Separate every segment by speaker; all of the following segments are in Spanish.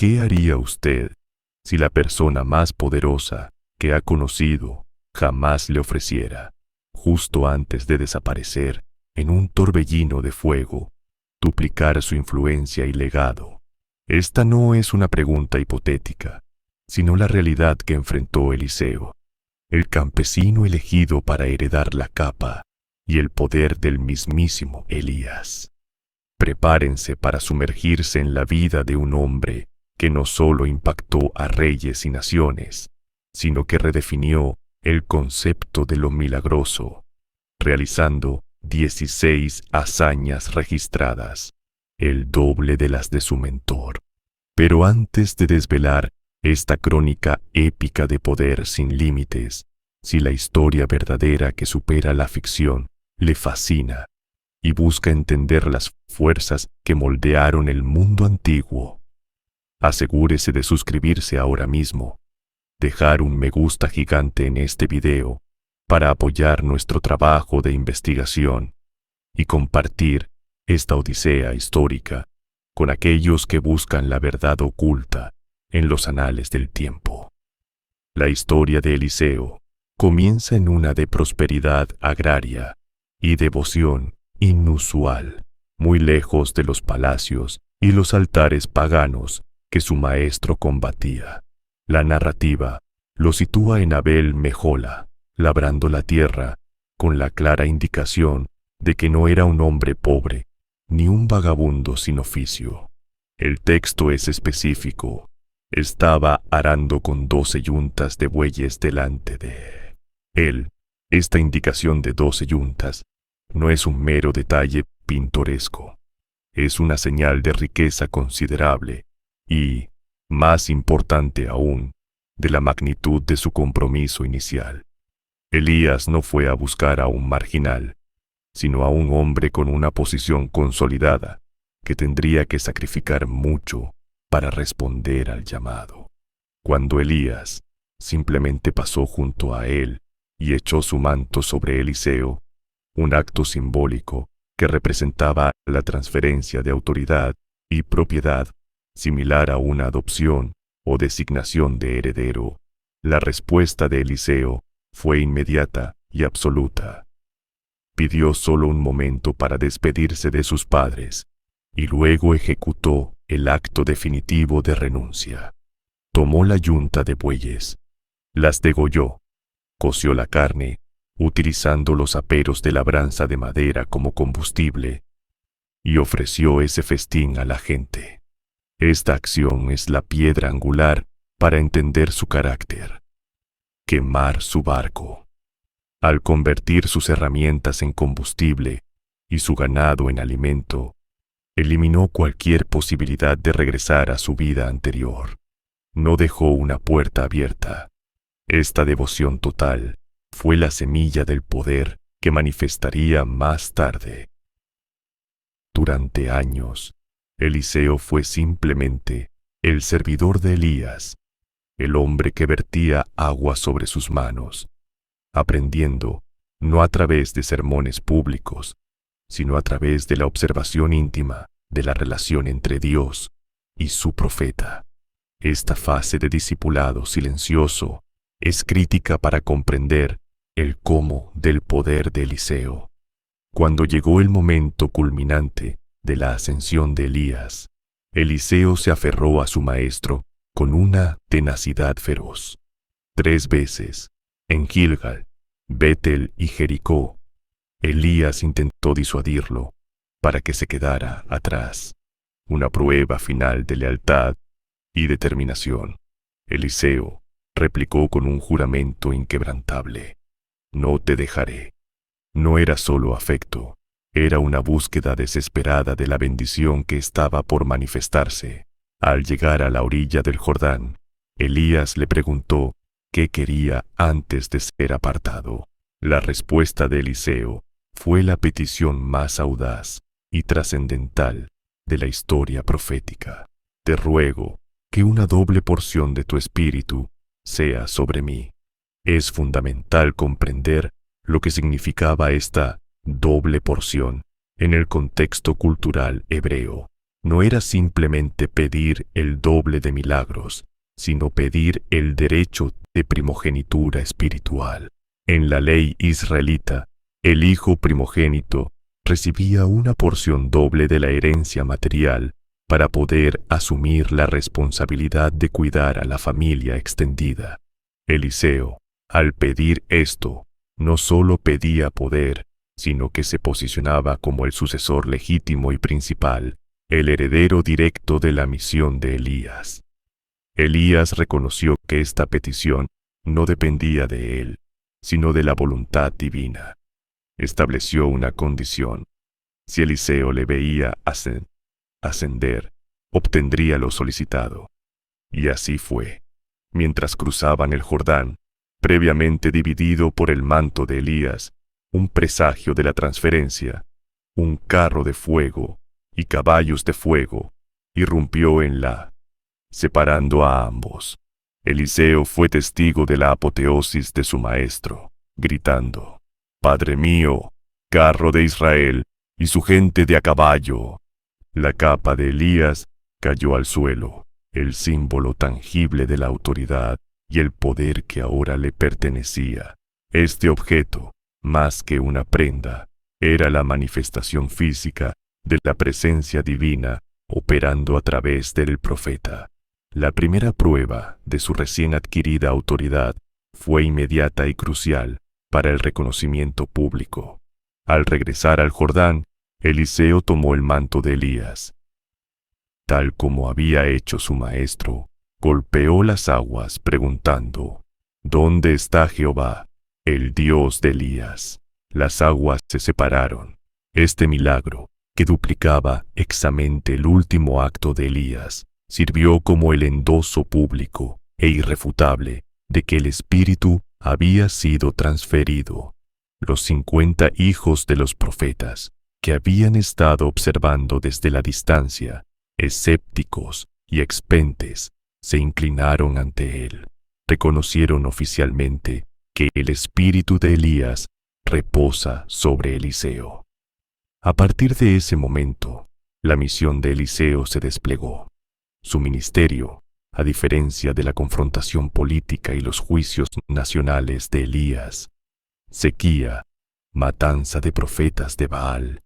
Speaker 1: ¿qué haría usted si la persona más poderosa que ha conocido jamás le ofreciera, justo antes de desaparecer en un torbellino de fuego, duplicar su influencia y legado? Esta no es una pregunta hipotética, sino la realidad que enfrentó Eliseo, el campesino elegido para heredar la capa y el poder del mismísimo Elías. Prepárense para sumergirse en la vida de un hombre que no solo impactó a reyes y naciones, sino que redefinió el concepto de lo milagroso, realizando 16 hazañas registradas, el doble de las de su mentor. Pero antes de desvelar esta crónica épica de poder sin límites, si la historia verdadera que supera la ficción le fascina y busca entender las fuerzas que moldearon el mundo antiguo, asegúrese de suscribirse ahora mismo, dejar un me gusta gigante en este video para apoyar nuestro trabajo de investigación y compartir esta odisea histórica con aquellos que buscan la verdad oculta en los anales del tiempo. La historia de Eliseo comienza en una de prosperidad agraria y devoción inusual, muy lejos de los palacios y los altares paganos que su maestro combatía. La narrativa lo sitúa en Abel Mejola, labrando la tierra, con la clara indicación de que no era un hombre pobre, ni un vagabundo sin oficio. El texto es específico. Estaba arando con 12 yuntas de bueyes delante de él. Esta indicación de 12 yuntas no es un mero detalle pintoresco. Es una señal de riqueza considerable y, más importante aún, de la magnitud de su compromiso inicial. Elías no fue a buscar a un marginal, sino a un hombre con una posición consolidada que tendría que sacrificar mucho para responder al llamado. Cuando Elías simplemente pasó junto a él y echó su manto sobre Eliseo, un acto simbólico que representaba la transferencia de autoridad y propiedad similar a una adopción o designación de heredero, la respuesta de Eliseo fue inmediata y absoluta. Pidió solo un momento para despedirse de sus padres y luego ejecutó el acto definitivo de renuncia. Tomó la yunta de bueyes, las degolló, coció la carne, utilizando los aperos de labranza de madera como combustible, y ofreció ese festín a la gente. Esta acción es la piedra angular para entender su carácter. Quemar su barco. Al convertir sus herramientas en combustible y su ganado en alimento, eliminó cualquier posibilidad de regresar a su vida anterior. No dejó una puerta abierta. Esta devoción total fue la semilla del poder que manifestaría más tarde. Durante años, Eliseo fue simplemente el servidor de Elías, el hombre que vertía agua sobre sus manos, aprendiendo no a través de sermones públicos, sino a través de la observación íntima de la relación entre Dios y su profeta. Esta fase de discipulado silencioso es crítica para comprender el cómo del poder de Eliseo. Cuando llegó el momento culminante de la ascensión de Elías, Eliseo se aferró a su maestro con una tenacidad feroz. 3 veces, en Gilgal, Betel y Jericó, Elías intentó disuadirlo para que se quedara atrás. Una prueba final de lealtad y determinación. Eliseo replicó con un juramento inquebrantable: no te dejaré. No era solo afecto, era una búsqueda desesperada de la bendición que estaba por manifestarse. Al llegar a la orilla del Jordán, Elías le preguntó qué quería antes de ser apartado. La respuesta de Eliseo fue la petición más audaz y trascendental de la historia profética: te ruego que una doble porción de tu espíritu sea sobre mí. Es fundamental comprender lo que significaba esta doble porción en el contexto cultural hebreo. no era simplemente pedir el doble de milagros, sino pedir el derecho de primogenitura espiritual. En la ley israelita, el hijo primogénito recibía una porción doble de la herencia material para poder asumir la responsabilidad de cuidar a la familia extendida. Eliseo, al pedir esto, no solo pedía poder, sino que se posicionaba como el sucesor legítimo y principal, el heredero directo de la misión de Elías. Elías reconoció que esta petición no dependía de él, sino de la voluntad divina. Estableció una condición: si Eliseo le veía ascender, obtendría lo solicitado. Y así fue. Mientras cruzaban el Jordán, previamente dividido por el manto de Elías, un presagio de la transferencia, un carro de fuego y caballos de fuego irrumpió separando a ambos. Eliseo fue testigo de la apoteosis de su maestro, gritando: «Padre mío, carro de Israel y su gente de a caballo». La capa de Elías cayó al suelo, el símbolo tangible de la autoridad y el poder que ahora le pertenecía. Este objeto, más que una prenda, era la manifestación física de la presencia divina operando a través del profeta. La primera prueba de su recién adquirida autoridad fue inmediata y crucial para el reconocimiento público. Al regresar al Jordán, Eliseo tomó el manto de Elías. Tal como había hecho su maestro, golpeó las aguas preguntando: «¿Dónde está Jehová, el Dios de Elías?». Las aguas se separaron. Este milagro, que duplicaba exactamente el último acto de Elías, sirvió como el endoso público e irrefutable de que el Espíritu había sido transferido. Los 50 hijos de los profetas, que habían estado observando desde la distancia, escépticos y expectantes, se inclinaron ante él. Reconocieron oficialmente que el espíritu de Elías reposa sobre Eliseo. A partir de ese momento, la misión de Eliseo se desplegó. Su ministerio, a diferencia de la confrontación política y los juicios nacionales de Elías, sequía, matanza de profetas de Baal,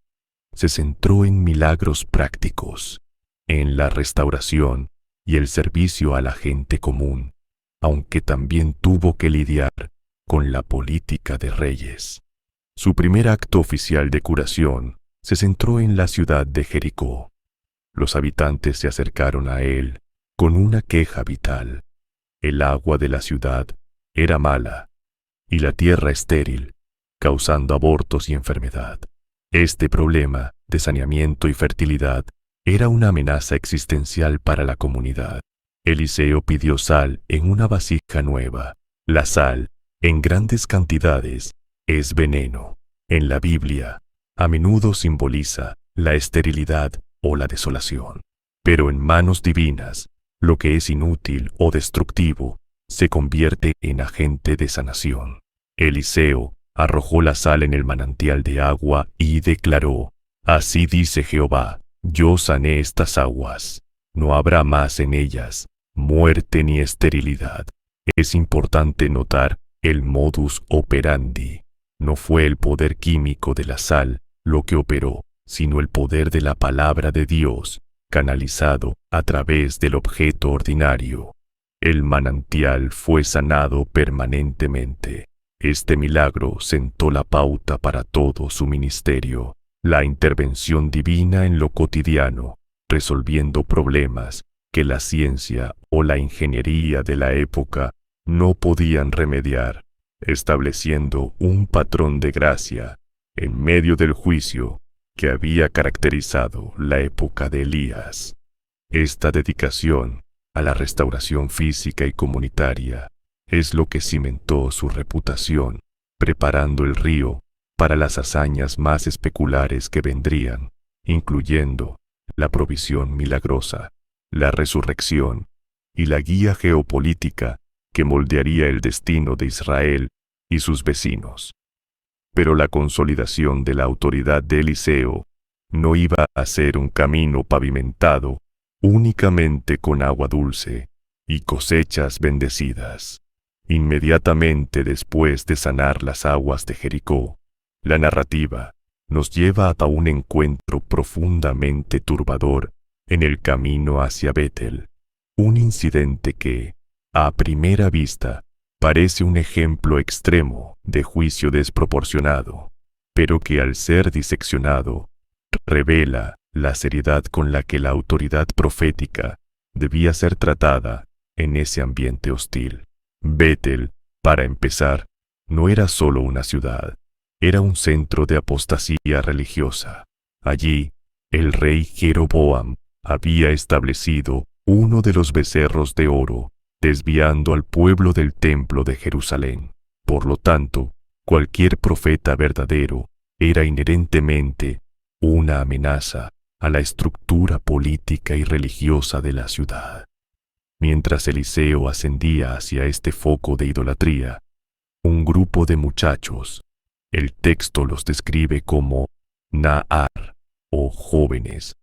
Speaker 1: se centró en milagros prácticos, en la restauración y el servicio a la gente común, aunque también tuvo que lidiar con la política de reyes. Su primer acto oficial de curación se centró en la ciudad de Jericó. Los habitantes se acercaron a él con una queja vital. El agua de la ciudad era mala y la tierra estéril, causando abortos y enfermedad. Este problema de saneamiento y fertilidad era una amenaza existencial para la comunidad. Eliseo pidió sal en una vasija nueva. La sal, en grandes cantidades, es veneno. En la Biblia, a menudo simboliza la esterilidad o la desolación. Pero en manos divinas, lo que es inútil o destructivo se convierte en agente de sanación. Eliseo arrojó la sal en el manantial de agua y declaró: «Así dice Jehová, yo sané estas aguas. No habrá más en ellas muerte ni esterilidad». Es importante notar el modus operandi. No fue el poder químico de la sal lo que operó, sino el poder de la palabra de Dios, canalizado a través del objeto ordinario. El manantial fue sanado permanentemente. Este milagro sentó la pauta para todo su ministerio, la intervención divina en lo cotidiano, resolviendo problemas que la ciencia o la ingeniería de la época no podían remediar, estableciendo un patrón de gracia en medio del juicio que había caracterizado la época de Elías. Esta dedicación a la restauración física y comunitaria es lo que cimentó su reputación, preparando el río para las hazañas más especulares que vendrían, incluyendo la provisión milagrosa, la resurrección y la guía geopolítica que moldearía el destino de Israel y sus vecinos. Pero la consolidación de la autoridad de Eliseo No iba a ser un camino pavimentado únicamente con agua dulce y cosechas bendecidas. Inmediatamente después de sanar las aguas de Jericó, la narrativa nos lleva a un encuentro profundamente turbador en el camino hacia Betel, un incidente que, a primera vista, parece un ejemplo extremo de juicio desproporcionado, pero que al ser diseccionado, revela la seriedad con la que la autoridad profética debía ser tratada en ese ambiente hostil. Betel, para empezar, no era solo una ciudad, era un centro de apostasía religiosa. Allí, el rey Jeroboam había establecido uno de los becerros de oro, desviando al pueblo del templo de Jerusalén. Por lo tanto, cualquier profeta verdadero era inherentemente una amenaza a la estructura política y religiosa de la ciudad. Mientras Eliseo ascendía hacia este foco de idolatría, un grupo de muchachos, el texto los describe como Nahar o jóvenes,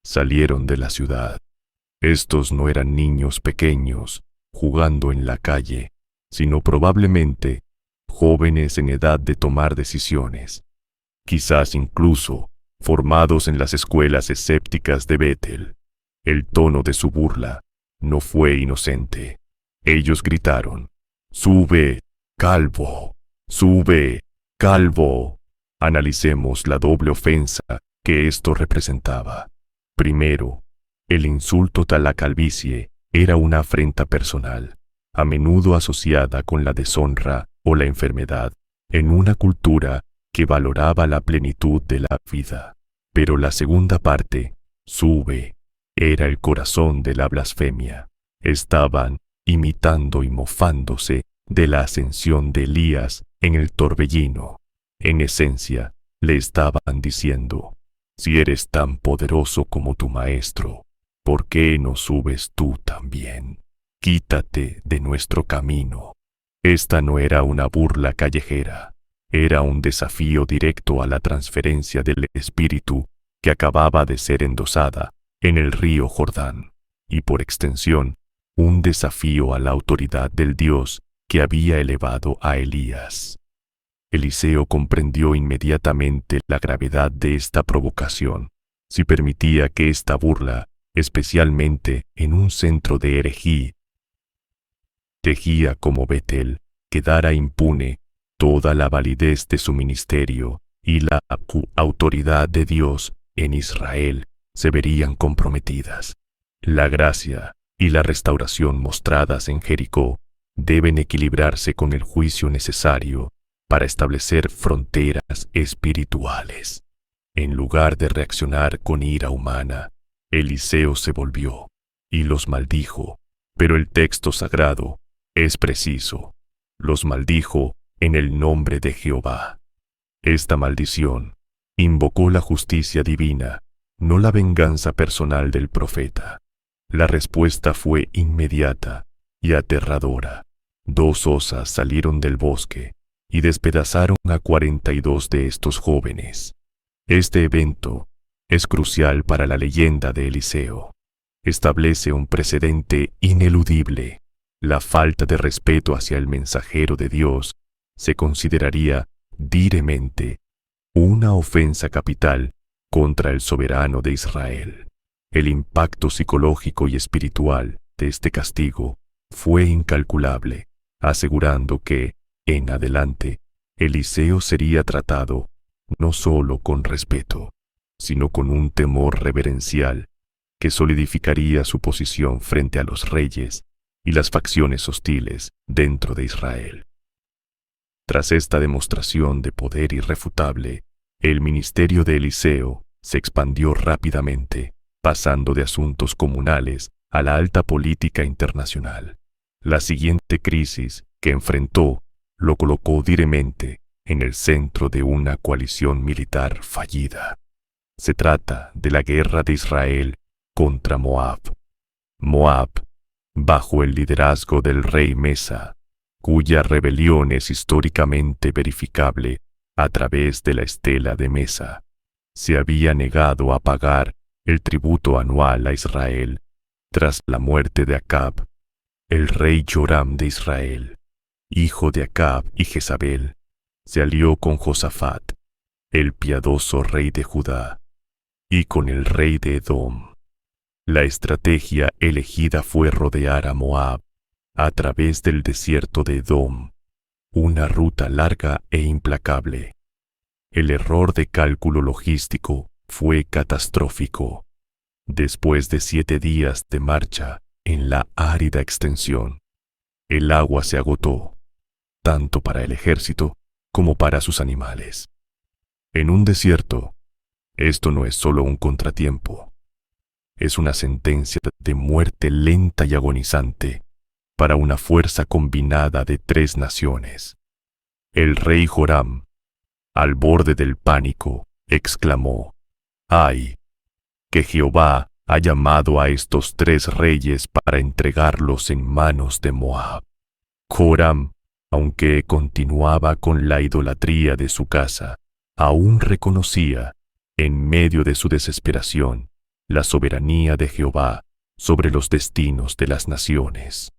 Speaker 1: salieron de la ciudad. Estos no eran niños pequeños jugando en la calle, sino probablemente jóvenes en edad de tomar decisiones, quizás incluso formados en las escuelas escépticas de Betel. El tono de su burla no fue inocente. Ellos gritaron: «¡Sube, calvo! ¡Sube, calvo!». Analicemos la doble ofensa que esto representaba. Primero, el insulto a la calvicie era una afrenta personal, a menudo asociada con la deshonra o la enfermedad, en una cultura que valoraba la plenitud de la vida. Pero la segunda parte, «sube», era el corazón de la blasfemia. Estaban imitando y mofándose de la ascensión de Elías en el torbellino. En esencia, le estaban diciendo: «Si eres tan poderoso como tu maestro, ¿por qué no subes tú también? Quítate de nuestro camino». Esta no era una burla callejera, era un desafío directo a la transferencia del Espíritu que acababa de ser endosada en el río Jordán, y por extensión, un desafío a la autoridad del Dios que había elevado a Elías. Eliseo comprendió inmediatamente la gravedad de esta provocación. Si permitía que esta burla, especialmente en un centro de herejía como Betel, quedara impune, toda la validez de su ministerio y la autoridad de Dios en Israel se verían comprometidas. La gracia y la restauración mostradas en Jericó deben equilibrarse con el juicio necesario para establecer fronteras espirituales. En lugar de reaccionar con ira humana, Eliseo se volvió y los maldijo, pero el texto sagrado es preciso. Los maldijo en el nombre de Jehová. Esta maldición invocó la justicia divina, no la venganza personal del profeta. La respuesta fue inmediata y aterradora. 2 osas salieron del bosque y despedazaron a 42 de estos jóvenes. Este evento es crucial para la leyenda de Eliseo. Establece un precedente ineludible. La falta de respeto hacia el mensajero de Dios se consideraría directamente una ofensa capital contra el soberano de Israel. El impacto psicológico y espiritual de este castigo fue incalculable, asegurando que, en adelante, Eliseo sería tratado no solo con respeto, sino con un temor reverencial que solidificaría su posición frente a los reyes y las facciones hostiles dentro de Israel. Tras esta demostración de poder irrefutable, el ministerio de Eliseo se expandió rápidamente, pasando de asuntos comunales a la alta política internacional. La siguiente crisis que enfrentó lo colocó directamente en el centro de una coalición militar fallida. Se trata de la guerra de Israel contra Moab. Moab, bajo el liderazgo del rey Mesa, cuya rebelión es históricamente verificable a través de la estela de Mesa, se había negado a pagar el tributo anual a Israel tras la muerte de Acab. El rey Joram de Israel, hijo de Acab y Jezabel, se alió con Josafat, el piadoso rey de Judá, y con el rey de Edom. La estrategia elegida fue rodear a Moab a través del desierto de Edom, una ruta larga e implacable. El error de cálculo logístico fue catastrófico. Después de 7 días de marcha en la árida extensión, el agua se agotó, tanto para el ejército como para sus animales. En un desierto, esto no es solo un contratiempo, es una sentencia de muerte lenta y agonizante para una fuerza combinada de 3 naciones. El rey Joram, al borde del pánico, exclamó: ¡Ay! Que Jehová ha llamado a estos 3 reyes para entregarlos en manos de Moab. Joram, aunque continuaba con la idolatría de su casa, aún reconocía, en medio de su desesperación, la soberanía de Jehová sobre los destinos de las naciones.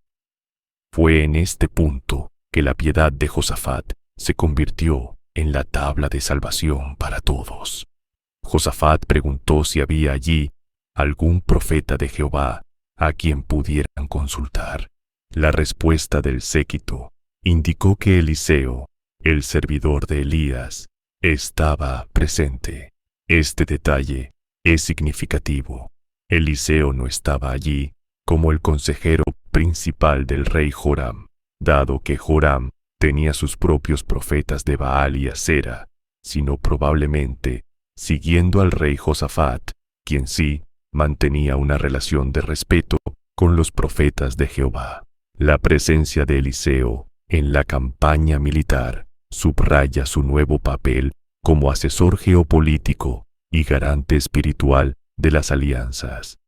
Speaker 1: Fue en este punto que la piedad de Josafat se convirtió en la tabla de salvación para todos. Josafat preguntó si había allí algún profeta de Jehová a quien pudieran consultar. La respuesta del séquito indicó que Eliseo, el servidor de Elías, estaba presente. Este detalle es significativo. Eliseo no estaba allí como el consejero principal del rey Joram, dado que Joram tenía sus propios profetas de Baal y Asera, sino probablemente siguiendo al rey Josafat, quien sí mantenía una relación de respeto con los profetas de Jehová. La presencia de Eliseo en la campaña militar subraya su nuevo papel como asesor geopolítico y garante espiritual de las alianzas.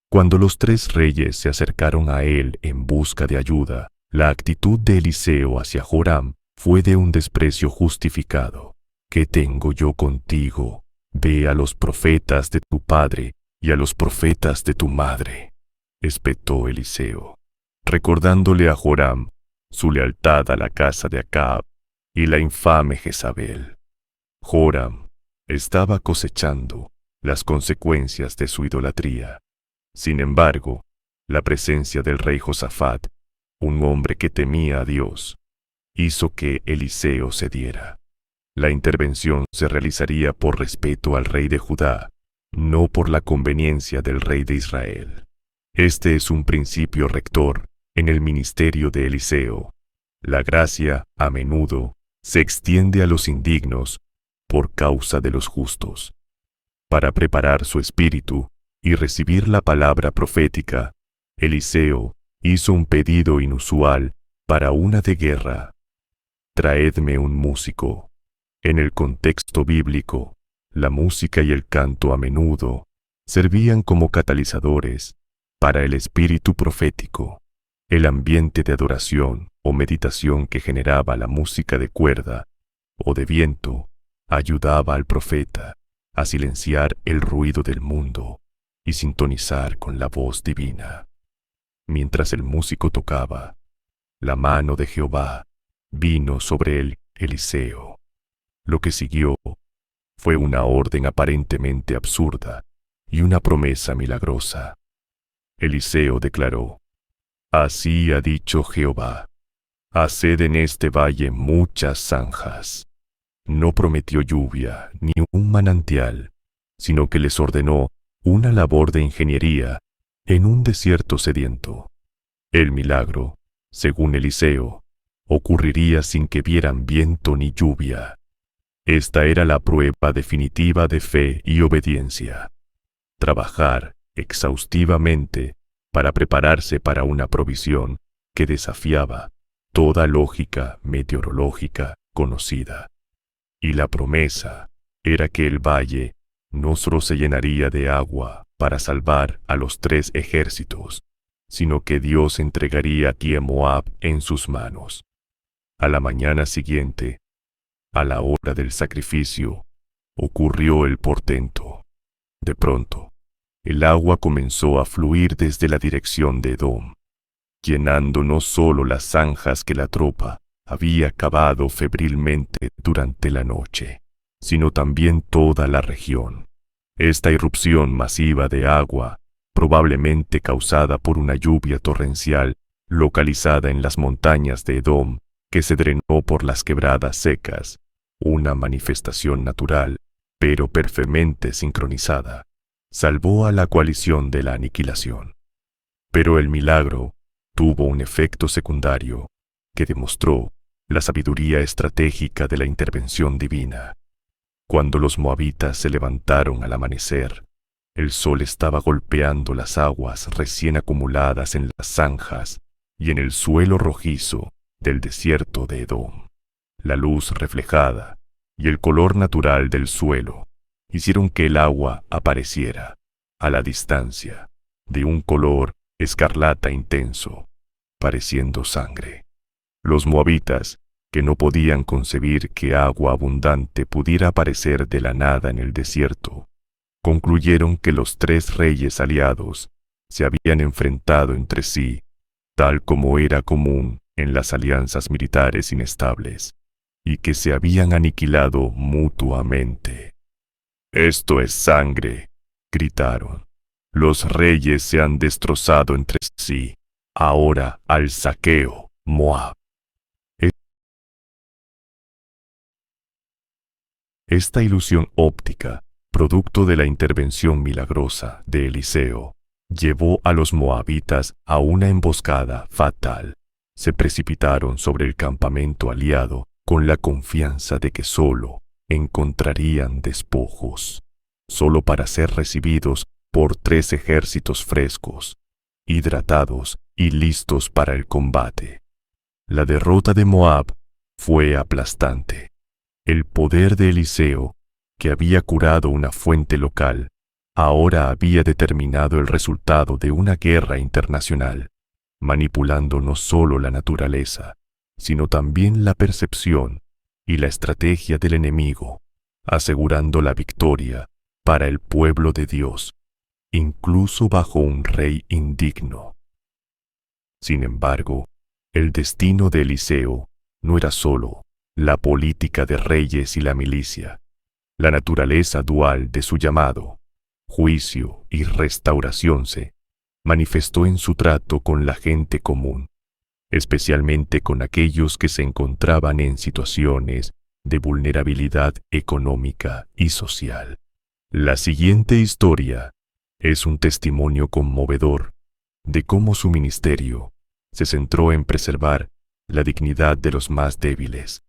Speaker 1: Cuando los 3 reyes se acercaron a él en busca de ayuda, la actitud de Eliseo hacia Joram fue de un desprecio justificado. ¿Qué tengo yo contigo? Ve a los profetas de tu padre y a los profetas de tu madre, espetó Eliseo, recordándole a Joram su lealtad a la casa de Acab y la infame Jezabel. Joram estaba cosechando las consecuencias de su idolatría. Sin embargo, la presencia del rey Josafat, un hombre que temía a Dios, hizo que Eliseo cediera. La intervención se realizaría por respeto al rey de Judá, no por la conveniencia del rey de Israel. Este es un principio rector en el ministerio de Eliseo. La gracia, a menudo, se extiende a los indignos por causa de los justos. Para preparar su espíritu y recibir la palabra profética, Eliseo hizo un pedido inusual para una de guerra. Traedme un músico. En el contexto bíblico, la música y el canto a menudo servían como catalizadores para el espíritu profético. El ambiente de adoración o meditación que generaba la música de cuerda o de viento ayudaba al profeta a silenciar el ruido del mundo y sintonizar con la voz divina. Mientras el músico tocaba, la mano de Jehová vino sobre él, Eliseo. Lo que siguió fue una orden aparentemente absurda y una promesa milagrosa. Eliseo declaró: Así ha dicho Jehová, haced en este valle muchas zanjas. No prometió lluvia ni un manantial, sino que les ordenó una labor de ingeniería en un desierto sediento. El milagro, según Eliseo, ocurriría sin que vieran viento ni lluvia. Esta era la prueba definitiva de fe y obediencia. Trabajar exhaustivamente para prepararse para una provisión que desafiaba toda lógica meteorológica conocida. Y la promesa era que el valle no solo se llenaría de agua para salvar a los 3 ejércitos, sino que Dios entregaría a Moab en sus manos. A la mañana siguiente, a la hora del sacrificio, ocurrió el portento. De pronto, el agua comenzó a fluir desde la dirección de Edom, llenando no solo las zanjas que la tropa había cavado febrilmente durante la noche, sino también toda la región. Esta irrupción masiva de agua, probablemente causada por una lluvia torrencial localizada en las montañas de Edom, que se drenó por las quebradas secas, una manifestación natural, pero perfectamente sincronizada, salvó a la coalición de la aniquilación. Pero el milagro tuvo un efecto secundario que demostró la sabiduría estratégica de la intervención divina. Cuando los moabitas se levantaron al amanecer, el sol estaba golpeando las aguas recién acumuladas en las zanjas y en el suelo rojizo del desierto de Edom. La luz reflejada y el color natural del suelo hicieron que el agua apareciera, a la distancia, de un color escarlata intenso, pareciendo sangre. Los moabitas, que no podían concebir que agua abundante pudiera aparecer de la nada en el desierto, concluyeron que los tres reyes aliados se habían enfrentado entre sí, tal como era común en las alianzas militares inestables, y que se habían aniquilado mutuamente. «Esto es sangre», gritaron. «Los reyes se han destrozado entre sí. Ahora al saqueo, Moab». Esta ilusión óptica, producto de la intervención milagrosa de Eliseo, llevó a los moabitas a una emboscada fatal. Se precipitaron sobre el campamento aliado con la confianza de que solo encontrarían despojos, solo para ser recibidos por 3 ejércitos frescos, hidratados y listos para el combate. La derrota de Moab fue aplastante. El poder de Eliseo, que había curado una fuente local, ahora había determinado el resultado de una guerra internacional, manipulando no solo la naturaleza, sino también la percepción y la estrategia del enemigo, asegurando la victoria para el pueblo de Dios, incluso bajo un rey indigno. Sin embargo, el destino de Eliseo no era solo la política de reyes y la milicia. La naturaleza dual de su llamado, juicio y restauración, se manifestó en su trato con la gente común, especialmente con aquellos que se encontraban en situaciones de vulnerabilidad económica y social. La siguiente historia es un testimonio conmovedor de cómo su ministerio se centró en preservar la dignidad de los más débiles,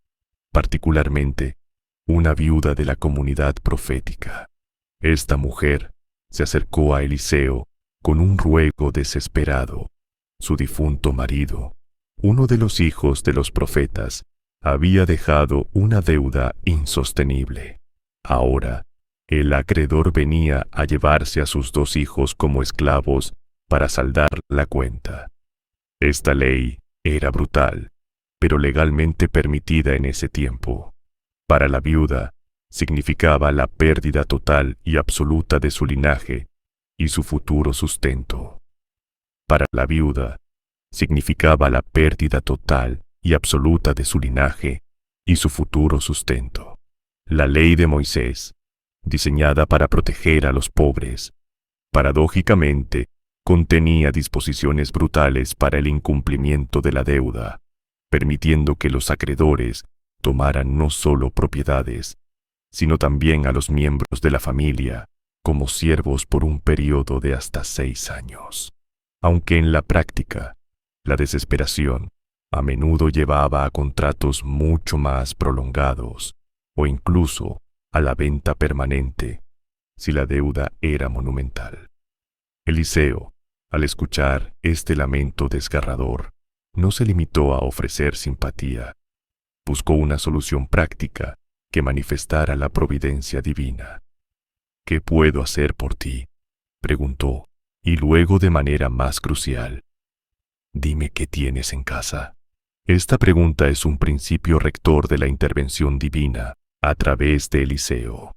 Speaker 1: particularmente una viuda de la comunidad profética. Esta mujer se acercó a Eliseo con un ruego desesperado. Su difunto marido, uno de los hijos de los profetas, había dejado una deuda insostenible. Ahora, el acreedor venía a llevarse a sus 2 hijos como esclavos para saldar la cuenta. Esta ley era brutal, pero legalmente permitida en ese tiempo. Para la viuda, significaba la pérdida total y absoluta de su linaje y su futuro sustento. Para la viuda, significaba la pérdida total y absoluta de su linaje y su futuro sustento. La ley de Moisés, diseñada para proteger a los pobres, paradójicamente, contenía disposiciones brutales para el incumplimiento de la deuda, permitiendo que los acreedores tomaran no solo propiedades, sino también a los miembros de la familia como siervos por un periodo de hasta 6 años. Aunque en la práctica, la desesperación a menudo llevaba a contratos mucho más prolongados o incluso a la venta permanente, si la deuda era monumental. Eliseo, al escuchar este lamento desgarrador, no se limitó a ofrecer simpatía. Buscó una solución práctica que manifestara la providencia divina. «¿Qué puedo hacer por ti?», preguntó, y luego de manera más crucial, «Dime qué tienes en casa». Esta pregunta es un principio rector de la intervención divina a través de Eliseo.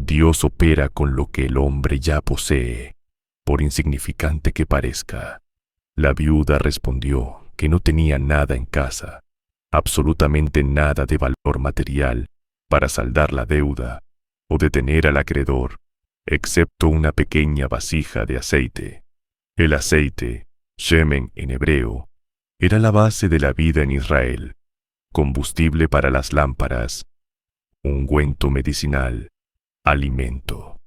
Speaker 1: Dios opera con lo que el hombre ya posee, por insignificante que parezca. La viuda respondió que no tenía nada en casa, absolutamente nada de valor material para saldar la deuda o detener al acreedor, excepto una pequeña vasija de aceite. El aceite, shemen en hebreo, era la base de la vida en Israel, combustible para las lámparas, ungüento medicinal, alimento.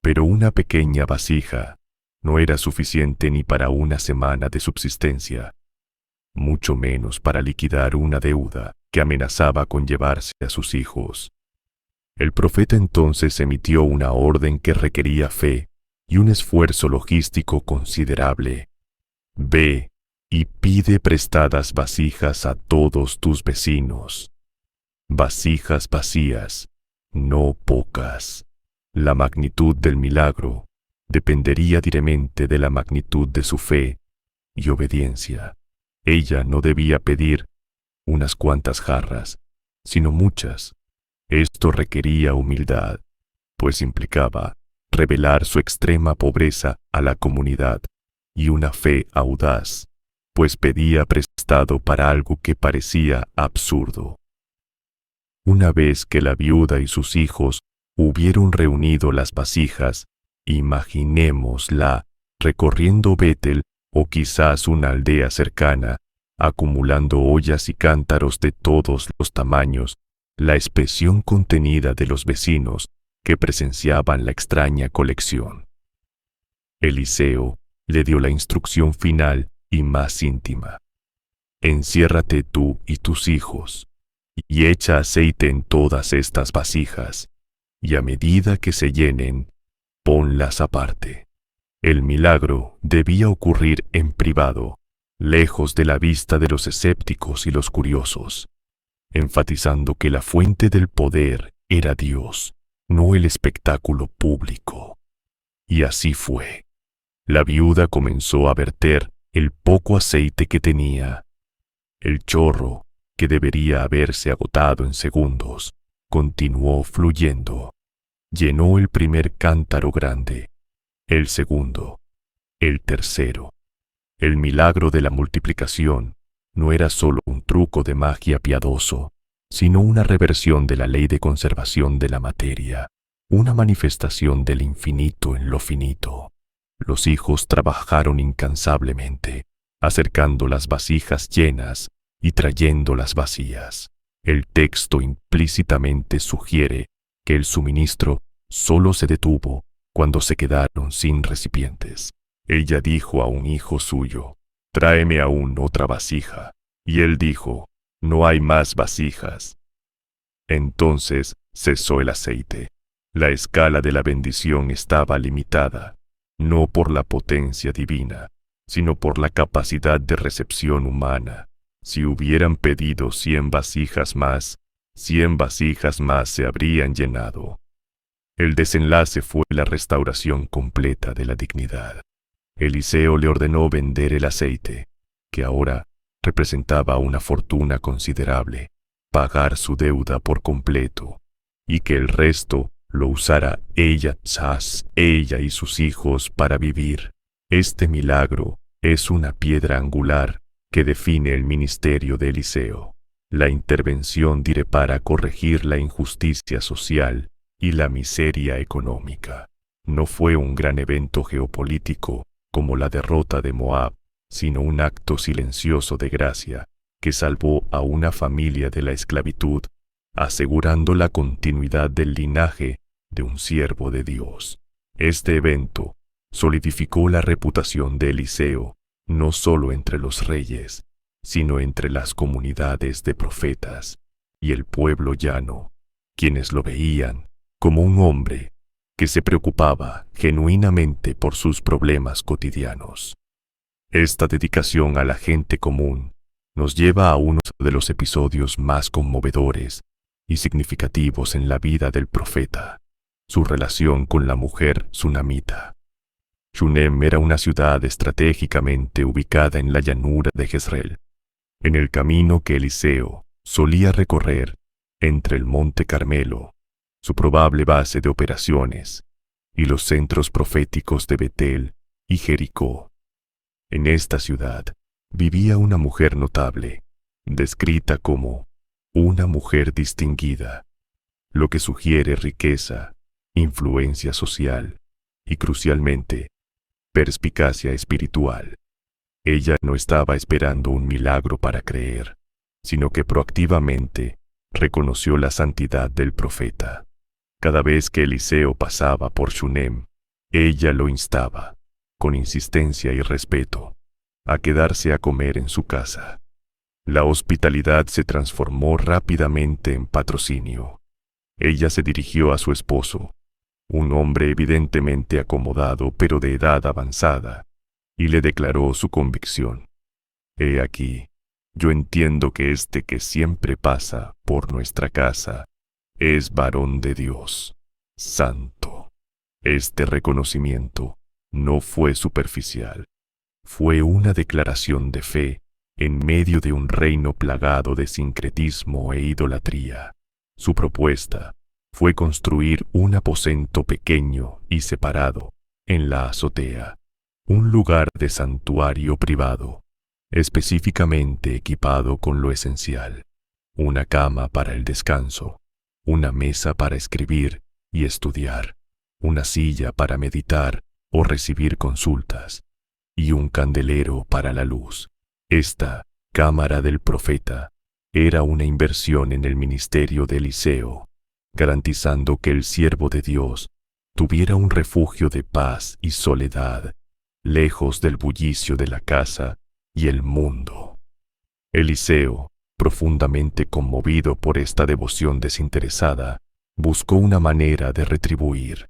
Speaker 1: Pero una pequeña vasija no era suficiente ni para una semana de subsistencia, mucho menos para liquidar una deuda que amenazaba con llevarse a sus hijos. El profeta entonces emitió una orden que requería fe y un esfuerzo logístico considerable. Ve y pide prestadas vasijas a todos tus vecinos. Vasijas vacías, no pocas. La magnitud del milagro dependería directamente de la magnitud de su fe y obediencia. Ella no debía pedir unas cuantas jarras, sino muchas. Esto requería humildad, pues implicaba revelar su extrema pobreza a la comunidad, y una fe audaz, pues pedía prestado para algo que parecía absurdo. Una vez que la viuda y sus hijos hubieron reunido las vasijas, imaginémosla recorriendo Betel o quizás una aldea cercana, acumulando ollas y cántaros de todos los tamaños, la expresión contenida de los vecinos que presenciaban la extraña colección. Eliseo le dio la instrucción final y más íntima. Enciérrate tú y tus hijos, y echa aceite en todas estas vasijas, y a medida que se llenen, ponlas aparte. El milagro debía ocurrir en privado, lejos de la vista de los escépticos y los curiosos, enfatizando que la fuente del poder era Dios, no el espectáculo público. Y así fue. La viuda comenzó a verter el poco aceite que tenía. El chorro, que debería haberse agotado en segundos, continuó fluyendo. Llenó el primer cántaro grande, el segundo, el tercero. El milagro de la multiplicación no era solo un truco de magia piadoso, sino una reversión de la ley de conservación de la materia, una manifestación del infinito en lo finito. Los hijos trabajaron incansablemente, acercando las vasijas llenas y trayéndolas vacías. El texto implícitamente sugiere que el suministro solo se detuvo cuando se quedaron sin recipientes. Ella dijo a un hijo suyo, «Tráeme aún otra vasija». Y él dijo, «No hay más vasijas». Entonces cesó el aceite. La escala de la bendición estaba limitada, no por la potencia divina, sino por la capacidad de recepción humana. Si hubieran pedido 100 vasijas más, 100 vasijas más se habrían llenado. El desenlace fue la restauración completa de la dignidad. Eliseo le ordenó vender el aceite, que ahora representaba una fortuna considerable, pagar su deuda por completo, y que el resto lo usara ella y sus hijos para vivir. Este milagro es una piedra angular que define el ministerio de Eliseo. La intervención para corregir la injusticia social y la miseria económica. No fue un gran evento geopolítico como la derrota de Moab, sino un acto silencioso de gracia que salvó a una familia de la esclavitud, asegurando la continuidad del linaje de un siervo de Dios. Este evento solidificó la reputación de Eliseo no solo entre los reyes, sino entre las comunidades de profetas y el pueblo llano, quienes lo veían como un hombre que se preocupaba genuinamente por sus problemas cotidianos. Esta dedicación a la gente común nos lleva a uno de los episodios más conmovedores y significativos en la vida del profeta, su relación con la mujer sunamita. Shunem era una ciudad estratégicamente ubicada en la llanura de Jezreel, en el camino que Eliseo solía recorrer entre el monte Carmelo su probable base de operaciones, y los centros proféticos de Betel y Jericó. En esta ciudad vivía una mujer notable, descrita como una mujer distinguida, lo que sugiere riqueza, influencia social y, crucialmente, perspicacia espiritual. Ella no estaba esperando un milagro para creer, sino que proactivamente reconoció la santidad del profeta. Cada vez que Eliseo pasaba por Shunem, ella lo instaba, con insistencia y respeto, a quedarse a comer en su casa. La hospitalidad se transformó rápidamente en patrocinio. Ella se dirigió a su esposo, un hombre evidentemente acomodado pero de edad avanzada, y le declaró su convicción. «He aquí, yo entiendo que este que siempre pasa por nuestra casa es varón de Dios, santo». Este reconocimiento no fue superficial, fue una declaración de fe en medio de un reino plagado de sincretismo e idolatría. Su propuesta fue construir un aposento pequeño y separado en la azotea, un lugar de santuario privado, específicamente equipado con lo esencial: una cama para el descanso, una mesa para escribir y estudiar, una silla para meditar o recibir consultas, y un candelero para la luz. Esta cámara del profeta era una inversión en el ministerio de Eliseo, garantizando que el siervo de Dios tuviera un refugio de paz y soledad, lejos del bullicio de la casa y el mundo. Eliseo, profundamente conmovido por esta devoción desinteresada, buscó una manera de retribuir.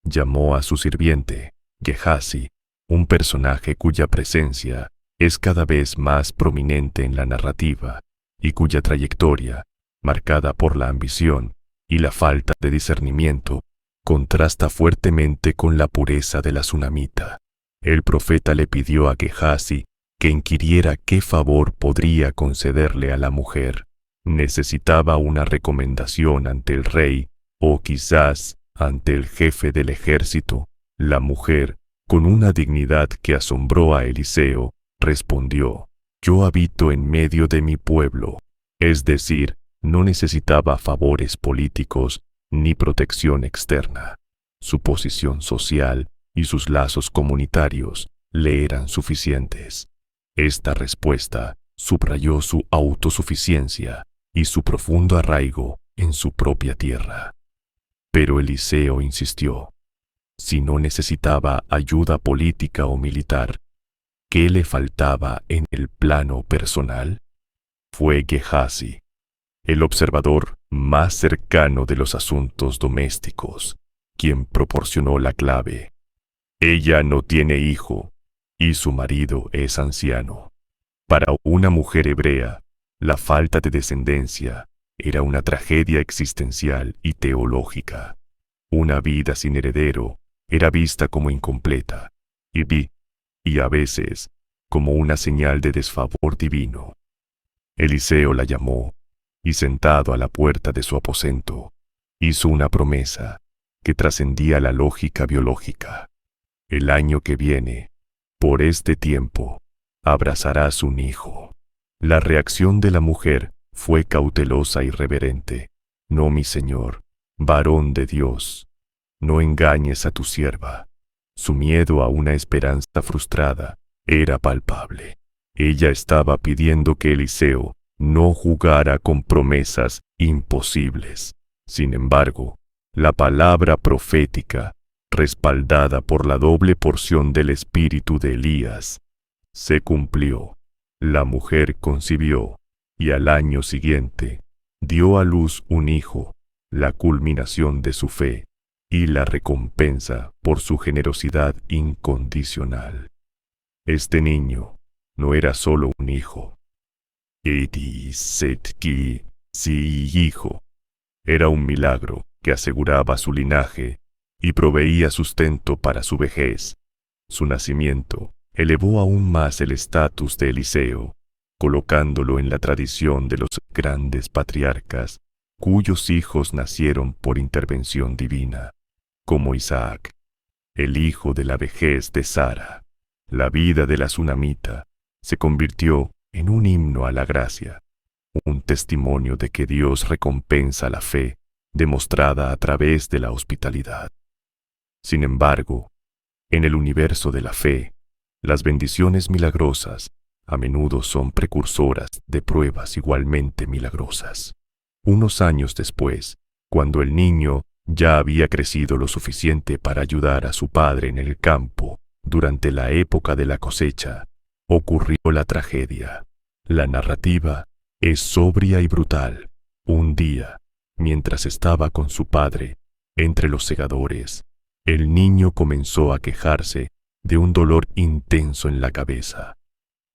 Speaker 1: Llamó a su sirviente, Gehazi, un personaje cuya presencia es cada vez más prominente en la narrativa y cuya trayectoria, marcada por la ambición y la falta de discernimiento, contrasta fuertemente con la pureza de la sunamita. El profeta le pidió a Gehazi que inquiriera qué favor podría concederle a la mujer. Necesitaba una recomendación ante el rey o quizás ante el jefe del ejército. La mujer, con una dignidad que asombró a Eliseo, respondió: «Yo habito en medio de mi pueblo», es decir, no necesitaba favores políticos ni protección externa. Su posición social y sus lazos comunitarios le eran suficientes. Esta respuesta subrayó su autosuficiencia y su profundo arraigo en su propia tierra. Pero Eliseo insistió. Si no necesitaba ayuda política o militar, ¿qué le faltaba en el plano personal? Fue Gehazi, el observador más cercano de los asuntos domésticos, quien proporcionó la clave. Ella no tiene hijo y su marido es anciano. Para una mujer hebrea, la falta de descendencia era una tragedia existencial y teológica. Una vida sin heredero era vista como incompleta y a veces como una señal de desfavor divino. Eliseo la llamó y, sentado a la puerta de su aposento, hizo una promesa que trascendía la lógica biológica. El año que viene, por este tiempo, abrazarás un hijo. La reacción de la mujer fue cautelosa y reverente. «No, mi señor, varón de Dios, no engañes a tu sierva». Su miedo a una esperanza frustrada era palpable. Ella estaba pidiendo que Eliseo no jugara con promesas imposibles. Sin embargo, la palabra profética, respaldada por la doble porción del espíritu de Elías, se cumplió. La mujer concibió y al año siguiente dio a luz un hijo, la culminación de su fe y la recompensa por su generosidad incondicional. Este niño no era solo un hijo. Hijo. Era un milagro que aseguraba su linaje y proveía sustento para su vejez. Su nacimiento elevó aún más el estatus de Eliseo, colocándolo en la tradición de los grandes patriarcas cuyos hijos nacieron por intervención divina, como Isaac, el hijo de la vejez de Sara. La vida de la tsunamita se convirtió en un himno a la gracia, un testimonio de que Dios recompensa la fe demostrada a través de la hospitalidad. Sin embargo, en el universo de la fe, las bendiciones milagrosas a menudo son precursoras de pruebas igualmente milagrosas. Unos años después, cuando el niño ya había crecido lo suficiente para ayudar a su padre en el campo durante la época de la cosecha, ocurrió la tragedia. La narrativa es sobria y brutal. Un día, mientras estaba con su padre entre los segadores, el niño comenzó a quejarse de un dolor intenso en la cabeza.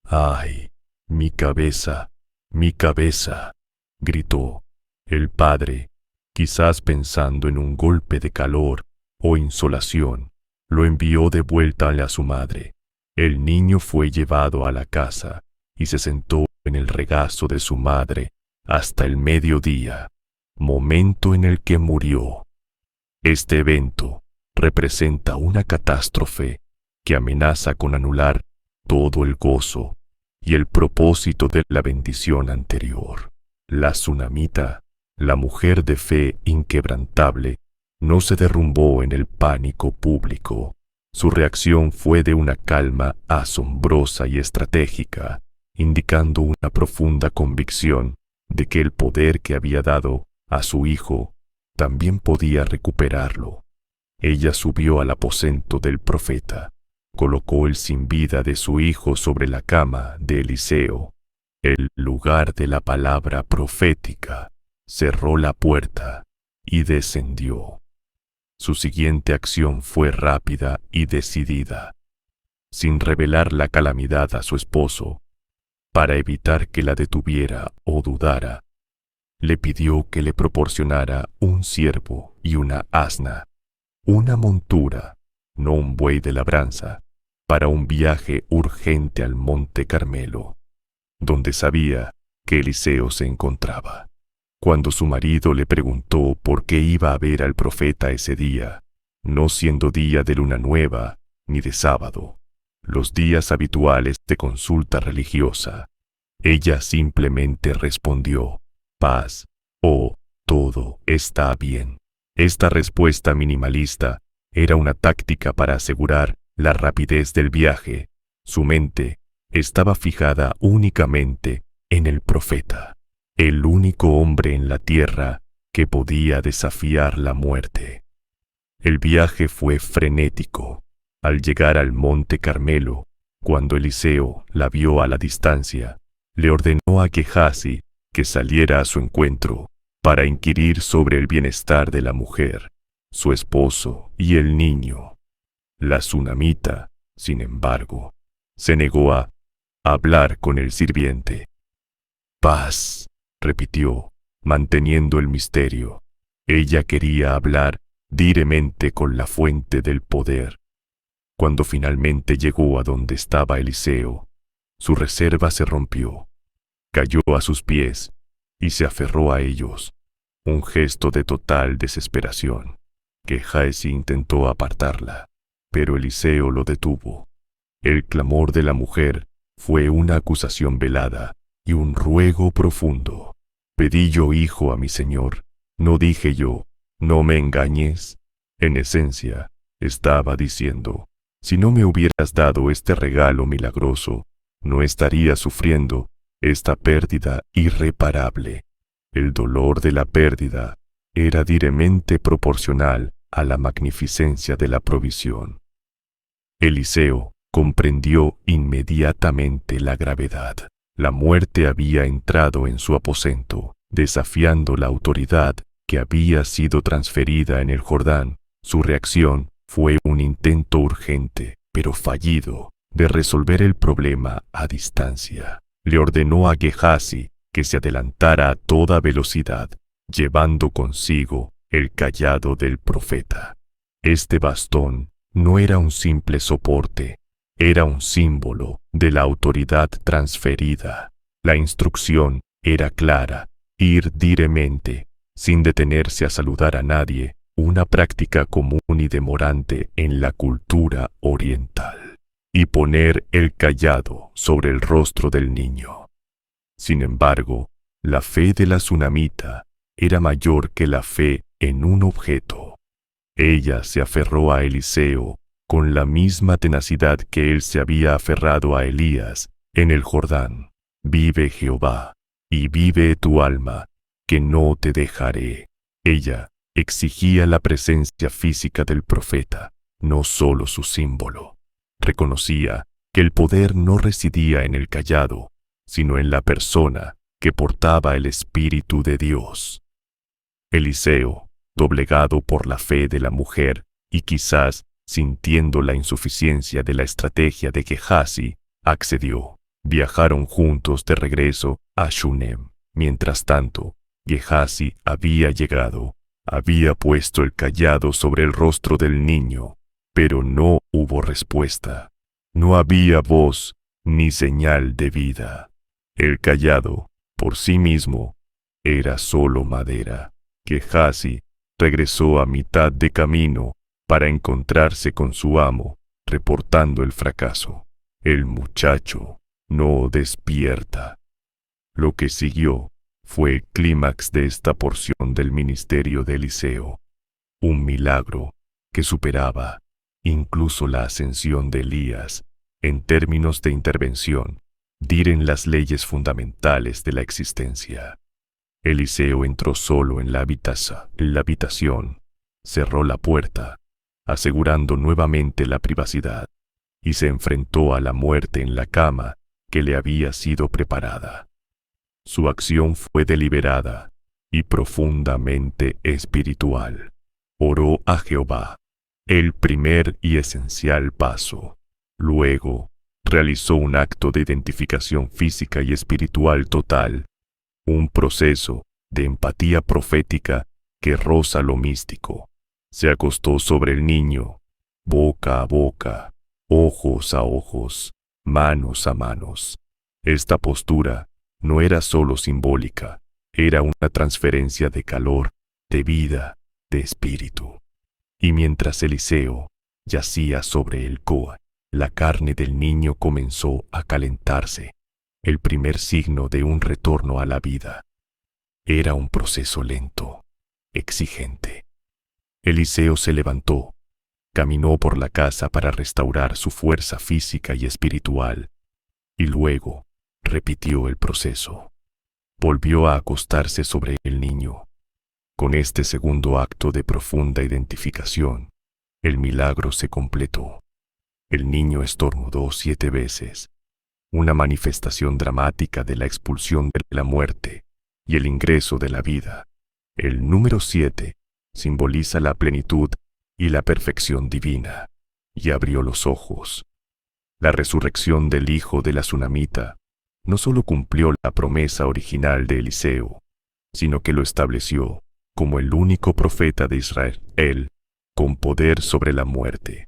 Speaker 1: ¡Ay, mi cabeza, mi cabeza!, gritó. El padre, quizás pensando en un golpe de calor o insolación, lo envió de vuelta a su madre. El niño fue llevado a la casa y se sentó en el regazo de su madre hasta el mediodía, momento en el que murió. Este evento representa una catástrofe que amenaza con anular todo el gozo y el propósito de la bendición anterior. La tsunamita, la mujer de fe inquebrantable, no se derrumbó en el pánico público. Su reacción fue de una calma asombrosa y estratégica, indicando una profunda convicción de que el poder que había dado a su hijo también podía recuperarlo. Ella subió al aposento del profeta, colocó el sin vida de su hijo sobre la cama de Eliseo, el lugar de la palabra profética, cerró la puerta y descendió. Su siguiente acción fue rápida y decidida. Sin revelar la calamidad a su esposo, para evitar que la detuviera o dudara, le pidió que le proporcionara un ciervo y una asna, una montura, no un buey de labranza, para un viaje urgente al Monte Carmelo, donde sabía que Eliseo se encontraba. Cuando su marido le preguntó por qué iba a ver al profeta ese día, no siendo día de luna nueva ni de sábado, los días habituales de consulta religiosa, ella simplemente respondió: paz, o todo está bien. Esta respuesta minimalista era una táctica para asegurar la rapidez del viaje. Su mente estaba fijada únicamente en el profeta, el único hombre en la tierra que podía desafiar la muerte. El viaje fue frenético. Al llegar al Monte Carmelo, cuando Eliseo la vio a la distancia, le ordenó a Gehazi que saliera a su encuentro para inquirir sobre el bienestar de la mujer, su esposo y el niño. La tsunamita, sin embargo, se negó a hablar con el sirviente. Paz, repitió, manteniendo el misterio. Ella quería hablar directamente con la fuente del poder. Cuando finalmente llegó a donde estaba Eliseo, su reserva se rompió. Cayó a sus pies y se aferró a ellos, un gesto de total desesperación. Gehazi intentó apartarla, pero Eliseo lo detuvo. El clamor de la mujer fue una acusación velada y un ruego profundo. Pedí yo hijo a mi señor, ¿no dije yo, no me engañes? En esencia, estaba diciendo, si no me hubieras dado este regalo milagroso, no estaría sufriendo esta pérdida irreparable. El dolor de la pérdida era directamente proporcional a la magnificencia de la provisión. Eliseo comprendió inmediatamente la gravedad. La muerte había entrado en su aposento, desafiando la autoridad que había sido transferida en el Jordán. Su reacción fue un intento urgente, pero fallido, de resolver el problema a distancia. Le ordenó a Gehazi que se adelantara a toda velocidad, llevando consigo el cayado del profeta. Este bastón no era un simple soporte, era un símbolo de la autoridad transferida. La instrucción era clara: ir directamente, sin detenerse a saludar a nadie, una práctica común y demorante en la cultura oriental, y poner el cayado sobre el rostro del niño. Sin embargo, la fe de la tsunamita era mayor que la fe en un objeto. Ella se aferró a Eliseo con la misma tenacidad que él se había aferrado a Elías en el Jordán. Vive Jehová, y vive tu alma, que no te dejaré. Ella exigía la presencia física del profeta, no solo su símbolo. Reconocía que el poder no residía en el cayado, sino en la persona que portaba el Espíritu de Dios. Eliseo, doblegado por la fe de la mujer y quizás sintiendo la insuficiencia de la estrategia de Gehazi, accedió. Viajaron juntos de regreso a Shunem. Mientras tanto, Gehazi había llegado, había puesto el cayado sobre el rostro del niño, pero no hubo respuesta. No había voz ni señal de vida. El cayado, por sí mismo, era solo madera. Gehazi regresó a mitad de camino para encontrarse con su amo, reportando el fracaso. El muchacho no despierta. Lo que siguió fue el clímax de esta porción del ministerio de Eliseo, un milagro que superaba incluso la ascensión de Elías en términos de intervención, en las leyes fundamentales de la existencia. Eliseo entró solo en la habitación, cerró la puerta, asegurando nuevamente la privacidad, y se enfrentó a la muerte en la cama que le había sido preparada. Su acción fue deliberada y profundamente espiritual. Oró a Jehová, el primer y esencial paso. Luego, realizó un acto de identificación física y espiritual total, un proceso de empatía profética que roza lo místico. Se acostó sobre el niño, boca a boca, ojos a ojos, manos a manos. Esta postura no era solo simbólica, era una transferencia de calor, de vida, de espíritu. Y mientras Eliseo yacía sobre el coa, la carne del niño comenzó a calentarse, el primer signo de un retorno a la vida. Era un proceso lento, exigente. Eliseo se levantó, caminó por la casa para restaurar su fuerza física y espiritual, y luego repitió el proceso. Volvió a acostarse sobre el niño. Con este segundo acto de profunda identificación, el milagro se completó. El niño estornudó 7 veces, una manifestación dramática de la expulsión de la muerte y el ingreso de la vida. El número 7 simboliza la plenitud y la perfección divina, y abrió los ojos. La resurrección del hijo de la tsunamita no solo cumplió la promesa original de Eliseo, sino que lo estableció como el único profeta de Israel con poder sobre la muerte,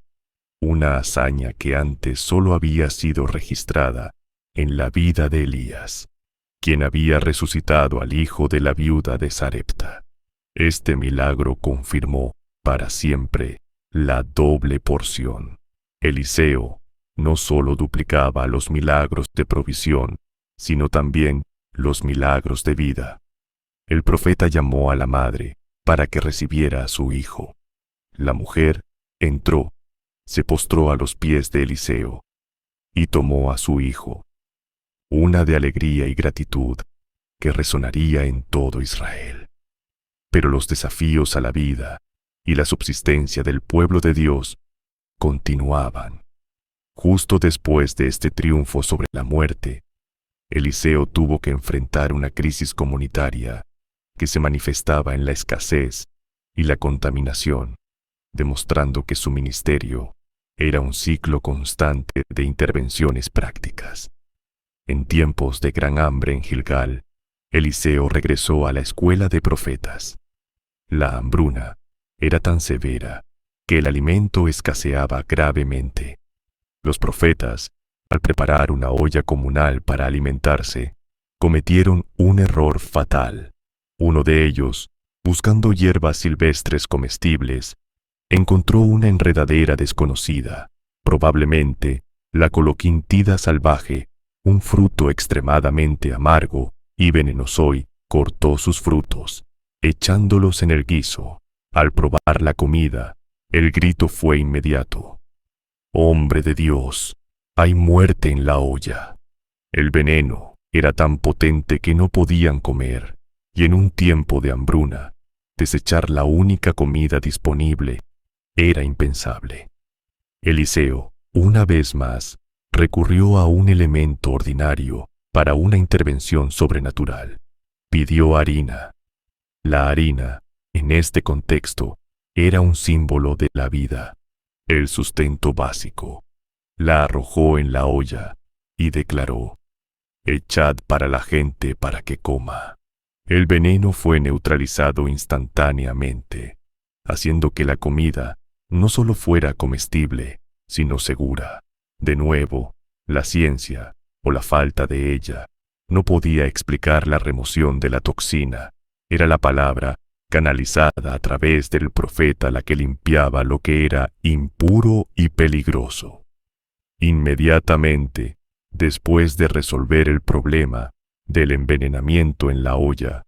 Speaker 1: una hazaña que antes solo había sido registrada en la vida de Elías, quien había resucitado al hijo de la viuda de Sarepta. Este milagro confirmó para siempre la doble porción. Eliseo no solo duplicaba los milagros de provisión, sino también los milagros de vida. El profeta llamó a la madre para que recibiera a su hijo. La mujer entró, se postró a los pies de Eliseo y tomó a su hijo. Una de alegría y gratitud que resonaría en todo Israel. Pero los desafíos a la vida y la subsistencia del pueblo de Dios continuaban. Justo después de este triunfo sobre la muerte, Eliseo tuvo que enfrentar una crisis comunitaria que se manifestaba en la escasez y la contaminación, demostrando que su ministerio era un ciclo constante de intervenciones prácticas. En tiempos de gran hambre en Gilgal, Eliseo regresó a la escuela de profetas. La hambruna era tan severa que el alimento escaseaba gravemente. Los profetas, al preparar una olla comunal para alimentarse, cometieron un error fatal. Uno de ellos Buscando hierbas silvestres comestibles, encontró una enredadera desconocida, probablemente la coloquintida salvaje, un fruto extremadamente amargo y venenoso, y cortó sus frutos, echándolos en el guiso. Al probar la comida, el grito fue inmediato: «¡Hombre de Dios! ¡Hay muerte en la olla!». El veneno era tan potente que no podían comer, y en un tiempo de hambruna, desechar la única comida disponible era impensable. Eliseo, una vez más, recurrió a un elemento ordinario para una intervención sobrenatural. Pidió harina. La harina, en este contexto, era un símbolo de la vida, el sustento básico. La arrojó en la olla y declaró: «Echad para la gente para que coma». El veneno fue neutralizado instantáneamente, haciendo que la comida no solo fuera comestible, sino segura. De nuevo, la ciencia, o la falta de ella, no podía explicar la remoción de la toxina. Era la palabra canalizada a través del profeta la que limpiaba lo que era impuro y peligroso. Inmediatamente, después de resolver el problema del envenenamiento en la olla,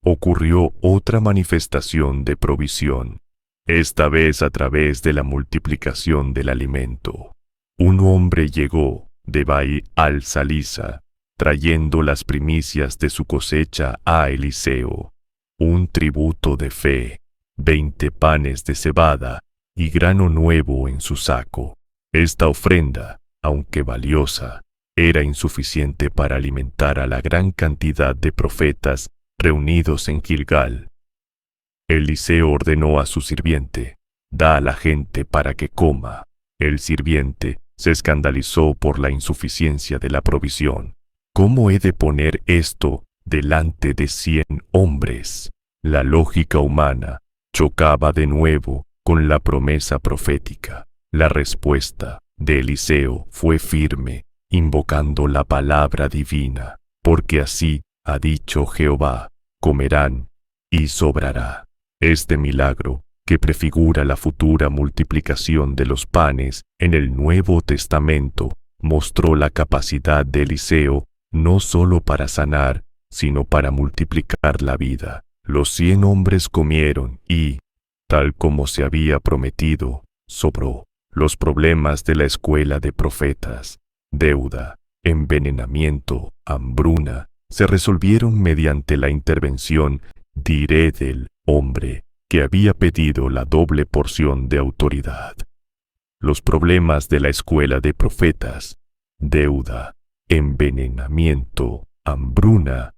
Speaker 1: ocurrió otra manifestación de provisión, esta vez a través de la multiplicación del alimento. Un hombre llegó de Bai al-Salisa, trayendo las primicias de su cosecha a Eliseo, un tributo de fe, 20 panes de cebada y grano nuevo en su saco. Esta ofrenda, aunque valiosa, era insuficiente para alimentar a la gran cantidad de profetas reunidos en Gilgal. Eliseo ordenó a su sirviente: «Da a la gente para que coma». El sirviente se escandalizó por la insuficiencia de la provisión. «¿Cómo he de poner esto delante de 100 hombres?» La lógica humana chocaba de nuevo con la promesa profética. La respuesta de Eliseo fue firme, invocando la palabra divina: «Porque así ha dicho Jehová, comerán y sobrará». Este milagro, que prefigura la futura multiplicación de los panes en el Nuevo Testamento, mostró la capacidad de Eliseo no solo para sanar, sino para multiplicar la vida. Los 100 hombres comieron y, tal como se había prometido, sobró. Los problemas de la escuela de profetas, deuda, envenenamiento, hambruna, se resolvieron mediante la intervención del hombre que había pedido la doble porción de autoridad. Los problemas de la escuela de profetas, deuda, envenenamiento, hambruna,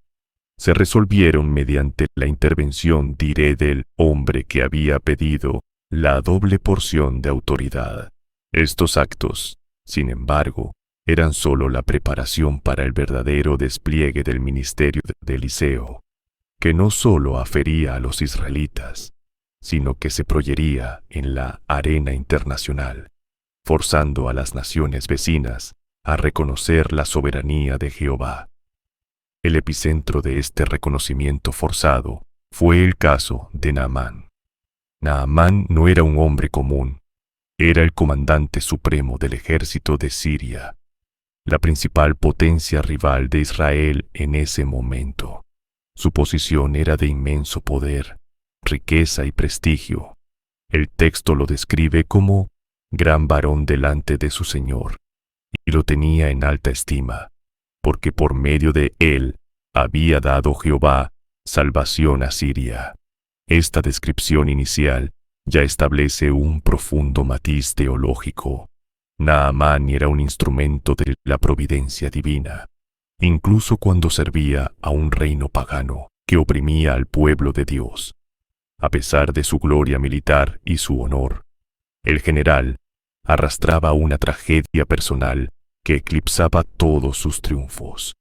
Speaker 1: se resolvieron mediante la intervención del hombre que había pedido la doble porción de autoridad. Estos actos, sin embargo, eran sólo la preparación para el verdadero despliegue del ministerio de Eliseo, que no sólo afería a los israelitas, sino que se proyería en la arena internacional, forzando a las naciones vecinas a reconocer la soberanía de Jehová. El epicentro de este reconocimiento forzado fue el caso de Naamán. Naamán no era un hombre común, era el comandante supremo del ejército de Siria, la principal potencia rival de Israel en ese momento. Su posición era de inmenso poder, riqueza y prestigio. El texto lo describe como gran varón delante de su Señor, y lo tenía en alta estima, porque por medio de él había dado Jehová salvación a Siria. Esta descripción inicial ya establece un profundo matiz teológico. Naamán era un instrumento de la providencia divina, incluso cuando servía a un reino pagano que oprimía al pueblo de Dios. A pesar de su gloria militar y su honor, el general arrastraba una tragedia personal que eclipsaba todos sus triunfos.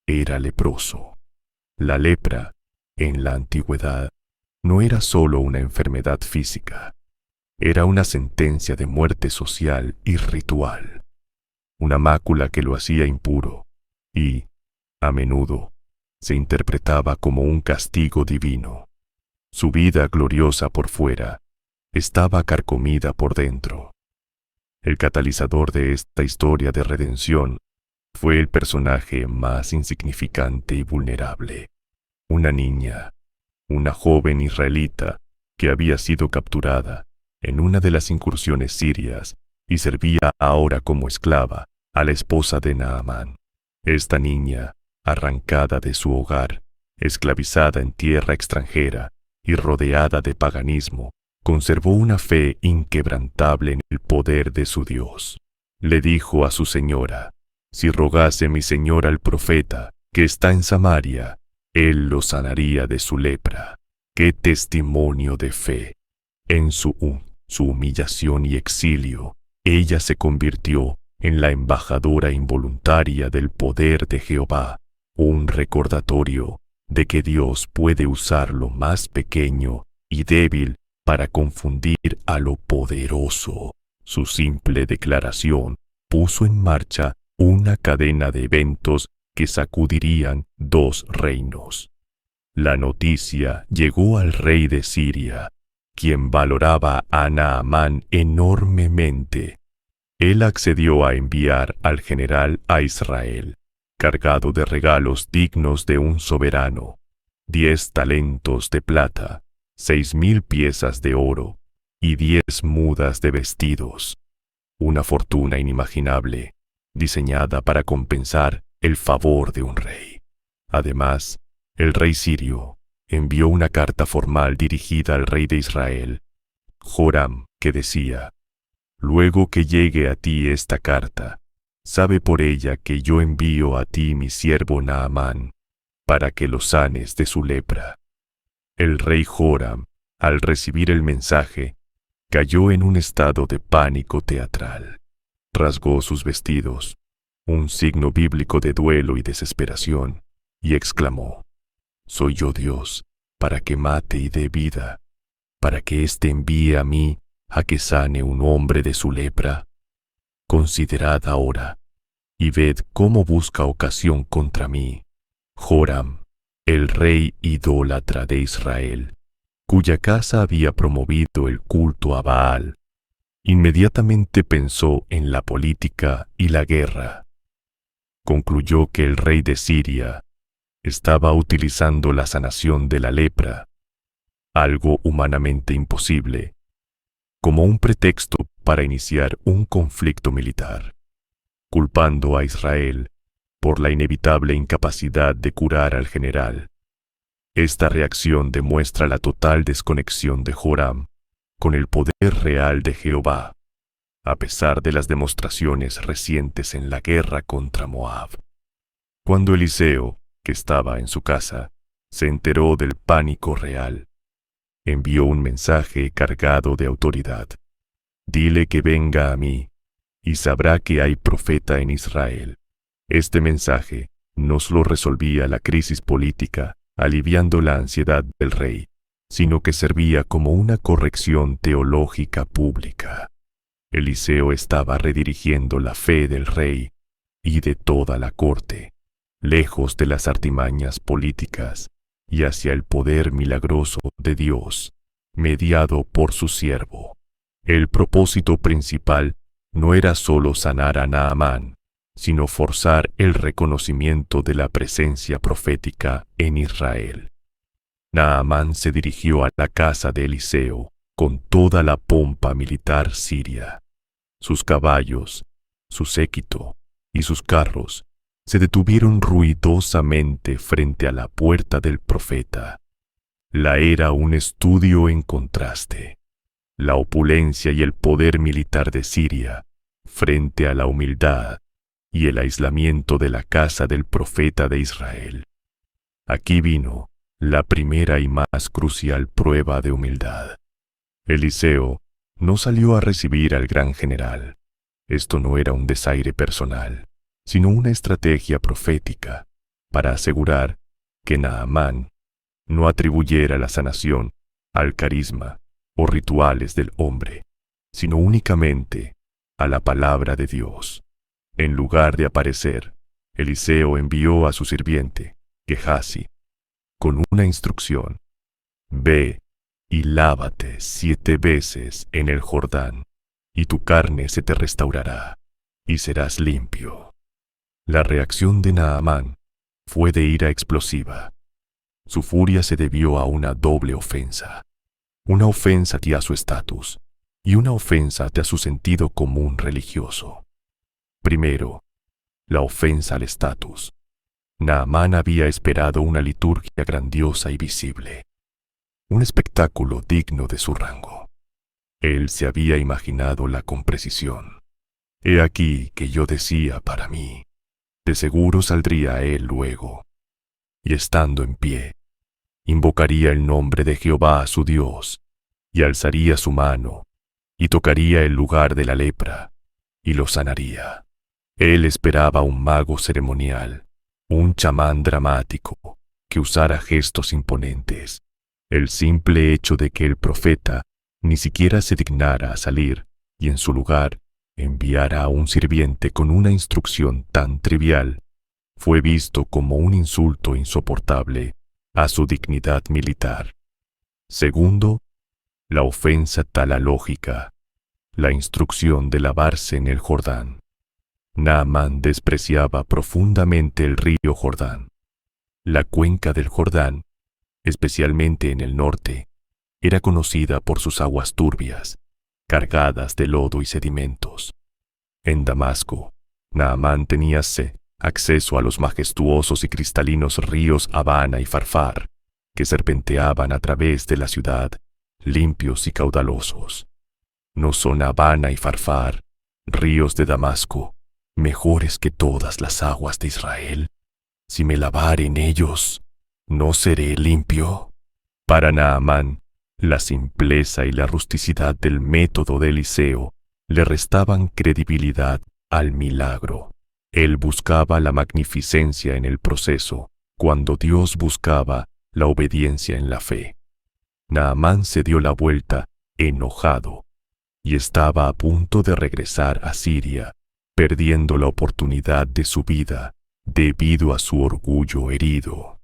Speaker 1: Era leproso. La lepra, en la antigüedad, no era solo una enfermedad física, era una sentencia de muerte social y ritual, una mácula que lo hacía impuro y, a menudo, se interpretaba como un castigo divino. Su vida gloriosa por fuera estaba carcomida por dentro. El catalizador de esta historia de redención fue el personaje más insignificante y vulnerable, una niña, una joven israelita que había sido capturada en una de las incursiones sirias y servía ahora como esclava a la esposa de Naamán. Esta niña, arrancada de su hogar, esclavizada en tierra extranjera y rodeada de paganismo, conservó una fe inquebrantable en el poder de su Dios. Le dijo a su señora: si rogase mi señor al profeta que está en Samaria, él lo sanaría de su lepra. ¡Qué testimonio de fe! En su humillación y exilio, ella se convirtió en la embajadora involuntaria del poder de Jehová, un recordatorio de que Dios puede usar lo más pequeño y débil para confundir a lo poderoso. Su simple declaración puso en marcha una cadena de eventos que sacudirían 2 reinos. La noticia llegó al rey de Siria, quien valoraba a Naamán enormemente. Él accedió a enviar al general a Israel, cargado de regalos dignos de un soberano: 10 talentos de plata, 6,000 piezas de oro y 10 mudas de vestidos. Una fortuna inimaginable, diseñada para compensar el favor de un rey. Además, el rey sirio envió una carta formal dirigida al rey de Israel, Joram, que decía: luego que llegue a ti esta carta, sabe por ella que yo envío a ti mi siervo Naamán, para que lo sanes de su lepra. El rey Joram, al recibir el mensaje, cayó en un estado de pánico teatral. Rasgó sus vestidos, un signo bíblico de duelo y desesperación, y exclamó: ¿soy yo Dios para que mate y dé vida, para que éste envíe a mí a que sane un hombre de su lepra? Considerad ahora, y ved cómo busca ocasión contra mí, Joram, el rey idólatra de Israel, cuya casa había promovido el culto a Baal. Inmediatamente pensó en la política y la guerra. Concluyó que el rey de Siria estaba utilizando la sanación de la lepra, algo humanamente imposible, como un pretexto para iniciar un conflicto militar, culpando a Israel por la inevitable incapacidad de curar al general. Esta reacción demuestra la total desconexión de Joram con el poder real de Jehová, a pesar de las demostraciones recientes en la guerra contra Moab. Cuando Eliseo, que estaba en su casa, se enteró del pánico real, envió un mensaje cargado de autoridad: dile que venga a mí, y sabrá que hay profeta en Israel. Este mensaje no solo resolvía la crisis política, aliviando la ansiedad del rey, sino que servía como una corrección teológica pública. Eliseo estaba redirigiendo la fe del rey y de toda la corte, lejos de las artimañas políticas y hacia el poder milagroso de Dios, mediado por su siervo. El propósito principal no era solo sanar a Naamán, sino forzar el reconocimiento de la presencia profética en Israel. Naamán se dirigió a la casa de Eliseo con toda la pompa militar siria. Sus caballos, su séquito y sus carros se detuvieron ruidosamente frente a la puerta del profeta. Era un estudio en contraste: la opulencia y el poder militar de Siria frente a la humildad y el aislamiento de la casa del profeta de Israel. Aquí vino la primera y más crucial prueba de humildad. Eliseo no salió a recibir al gran general. Esto no era un desaire personal, sino una estrategia profética para asegurar que Naamán no atribuyera la sanación al carisma o rituales del hombre, sino únicamente a la palabra de Dios. En lugar de aparecer, Eliseo envió a su sirviente, Gehazi, con una instrucción: ve y lávate 7 veces en el Jordán, y tu carne se te restaurará, y serás limpio. La reacción de Naamán fue de ira explosiva. Su furia se debió a una doble ofensa. Una ofensa hacia su estatus y una ofensa hacia su sentido común religioso. Primero, la ofensa al estatus. Naamán había esperado una liturgia grandiosa y visible, un espectáculo digno de su rango. Él se había imaginado la con precisión. He aquí que yo decía para mí, de seguro saldría él luego, y estando en pie, invocaría el nombre de Jehová su Dios, y alzaría su mano, y tocaría el lugar de la lepra, y lo sanaría. Él esperaba un mago ceremonial, un chamán dramático, que usara gestos imponentes. El simple hecho de que el profeta ni siquiera se dignara a salir, y en su lugar enviara a un sirviente con una instrucción tan trivial, fue visto como un insulto insoportable a su dignidad militar. Segundo, la ofensa a la lógica, la instrucción de lavarse en el Jordán. Naamán despreciaba profundamente el río Jordán. La cuenca del Jordán, especialmente en el norte, era conocida por sus aguas turbias, cargadas de lodo y sedimentos. En Damasco, Naamán tenía acceso a los majestuosos y cristalinos ríos Abana y Farfar, que serpenteaban a través de la ciudad, limpios y caudalosos. ¿No son Abana y Farfar, ríos de Damasco, mejores que todas las aguas de Israel? Si me lavare en ellos, ¿no seré limpio? Para Naamán, la simpleza y la rusticidad del método de Eliseo le restaban credibilidad al milagro. Él buscaba la magnificencia en el proceso, cuando Dios buscaba la obediencia en la fe. Naamán se dio la vuelta, enojado, y estaba a punto de regresar a Siria, perdiendo la oportunidad de su vida debido a su orgullo herido.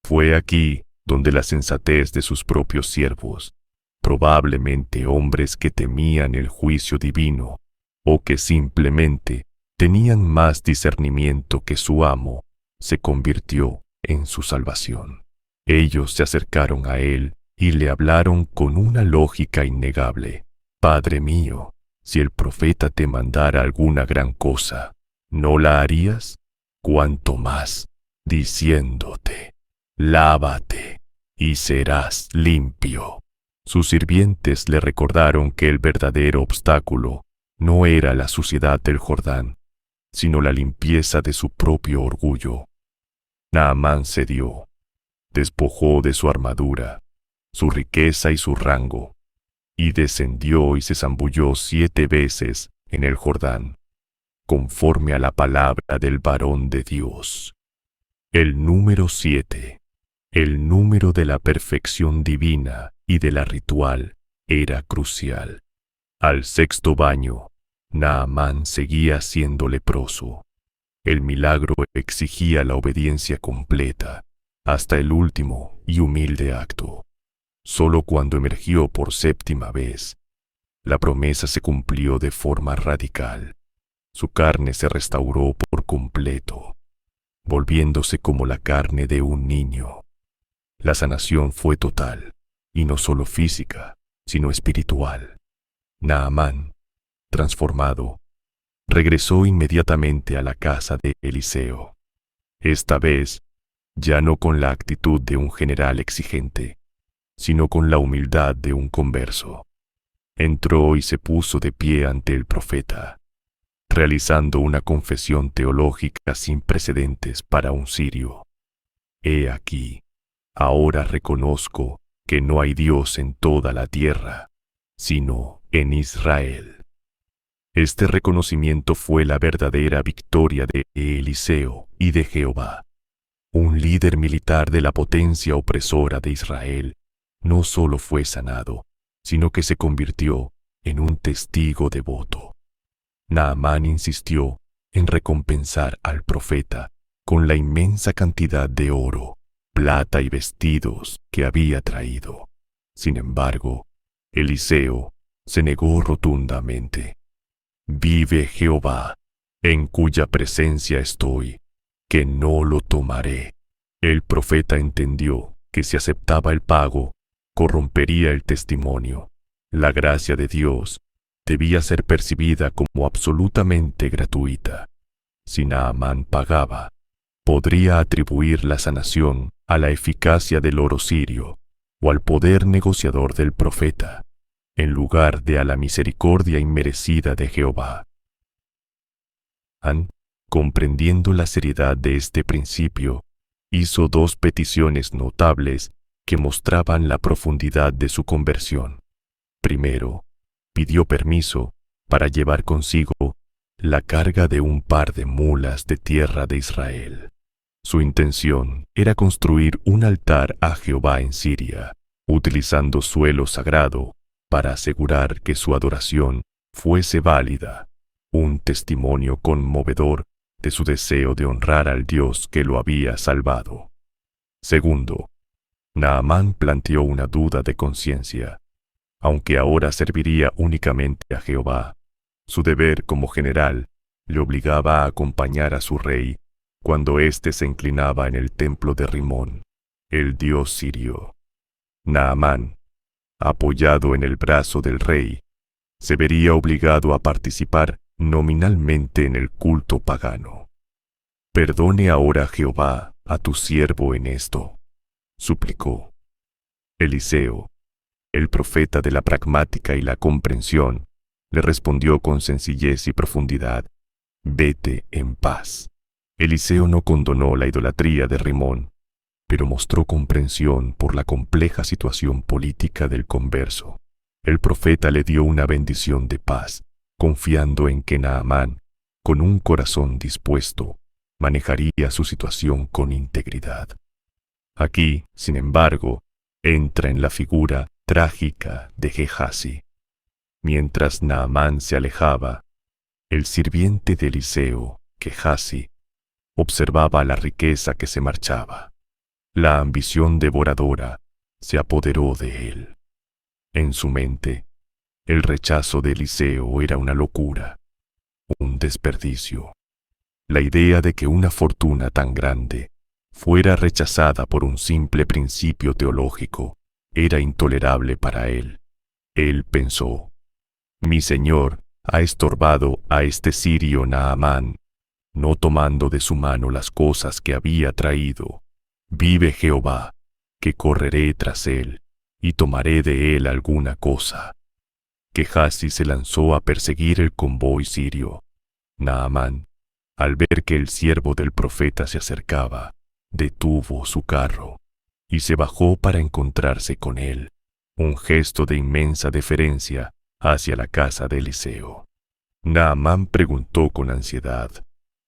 Speaker 1: Fue aquí donde la sensatez de sus propios siervos, probablemente hombres que temían el juicio divino, o que simplemente tenían más discernimiento que su amo, se convirtió en su salvación. Ellos se acercaron a él y le hablaron con una lógica innegable. Padre mío, si el profeta te mandara alguna gran cosa, ¿no la harías? Cuanto más, diciéndote, lávate y serás limpio. Sus sirvientes le recordaron que el verdadero obstáculo no era la suciedad del Jordán, sino la limpieza de su propio orgullo. Naamán cedió, despojó de su armadura, su riqueza y su rango, y descendió y se zambulló 7 veces en el Jordán, conforme a la palabra del varón de Dios. El número 7, el número de la perfección divina y de la ritual, era crucial. Al 6º baño, Naamán seguía siendo leproso. El milagro exigía la obediencia completa, hasta el último y humilde acto. Solo cuando emergió por 7ª vez, la promesa se cumplió de forma radical. Su carne se restauró por completo, volviéndose como la carne de un niño. La sanación fue total, y no solo física, sino espiritual. Naamán, transformado, regresó inmediatamente a la casa de Eliseo. Esta vez, ya no con la actitud de un general exigente, sino con la humildad de un converso. Entró y se puso de pie ante el profeta, realizando una confesión teológica sin precedentes para un sirio. He aquí, ahora reconozco que no hay Dios en toda la tierra, sino en Israel. Este reconocimiento fue la verdadera victoria de Eliseo y de Jehová. Un líder militar de la potencia opresora de Israel no solo fue sanado, sino que se convirtió en un testigo devoto. Naamán insistió en recompensar al profeta con la inmensa cantidad de oro, plata y vestidos que había traído. Sin embargo, Eliseo se negó rotundamente. «Vive Jehová, en cuya presencia estoy, que no lo tomaré». El profeta entendió que si aceptaba el pago, corrompería el testimonio. La gracia de Dios debía ser percibida como absolutamente gratuita. Si Naamán pagaba, podría atribuir la sanación a la eficacia del oro sirio o al poder negociador del profeta, en lugar de a la misericordia inmerecida de Jehová. Comprendiendo la seriedad de este principio, hizo dos peticiones notables que mostraban la profundidad de su conversión. Primero, pidió permiso para llevar consigo la carga de un par de mulas de tierra de Israel. Su intención era construir un altar a Jehová en Siria, utilizando suelo sagrado para asegurar que su adoración fuese válida, un testimonio conmovedor de su deseo de honrar al Dios que lo había salvado. Segundo, Naamán planteó una duda de conciencia. Aunque ahora serviría únicamente a Jehová, su deber como general le obligaba a acompañar a su rey cuando éste se inclinaba en el templo de Rimón, el dios sirio. Naamán, apoyado en el brazo del rey, se vería obligado a participar nominalmente en el culto pagano. «Perdone ahora Jehová a tu siervo en esto», suplicó. Eliseo, el profeta de la pragmática y la comprensión, le respondió con sencillez y profundidad: «Vete en paz». Eliseo no condonó la idolatría de Rimón, pero mostró comprensión por la compleja situación política del converso. El profeta le dio una bendición de paz, confiando en que Naamán, con un corazón dispuesto, manejaría su situación con integridad. Aquí, sin embargo, entra en la figura trágica de Gehazi. Mientras Naamán se alejaba, el sirviente de Eliseo, Gehazi, observaba la riqueza que se marchaba. La ambición devoradora se apoderó de él. En su mente, el rechazo de Eliseo era una locura, un desperdicio. La idea de que una fortuna tan grande fuera rechazada por un simple principio teológico era intolerable para él. Él pensó: «Mi señor ha estorbado a este sirio Naamán, no tomando de su mano las cosas que había traído. Vive Jehová, que correré tras él, y tomaré de él alguna cosa». Gehazi se lanzó a perseguir el convoy sirio. Naamán, al ver que el siervo del profeta se acercaba, detuvo su carro y se bajó para encontrarse con él, un gesto de inmensa deferencia hacia la casa de Eliseo. Naamán preguntó con ansiedad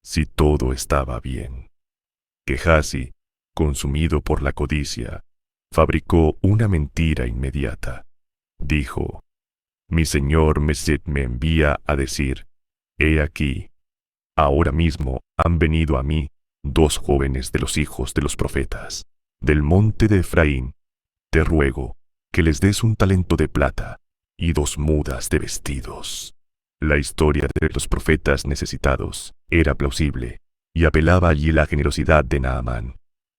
Speaker 1: si todo estaba bien. Gehazi, consumido por la codicia, fabricó una mentira inmediata. Dijo: «Mi señor Mesed me envía a decir: he aquí, ahora mismo han venido a mí 2 jóvenes de los hijos de los profetas, del monte de Efraín. Te ruego que les des un talento de plata y 2 mudas de vestidos». La historia de los profetas necesitados era plausible y apelaba allí la generosidad de Naamán.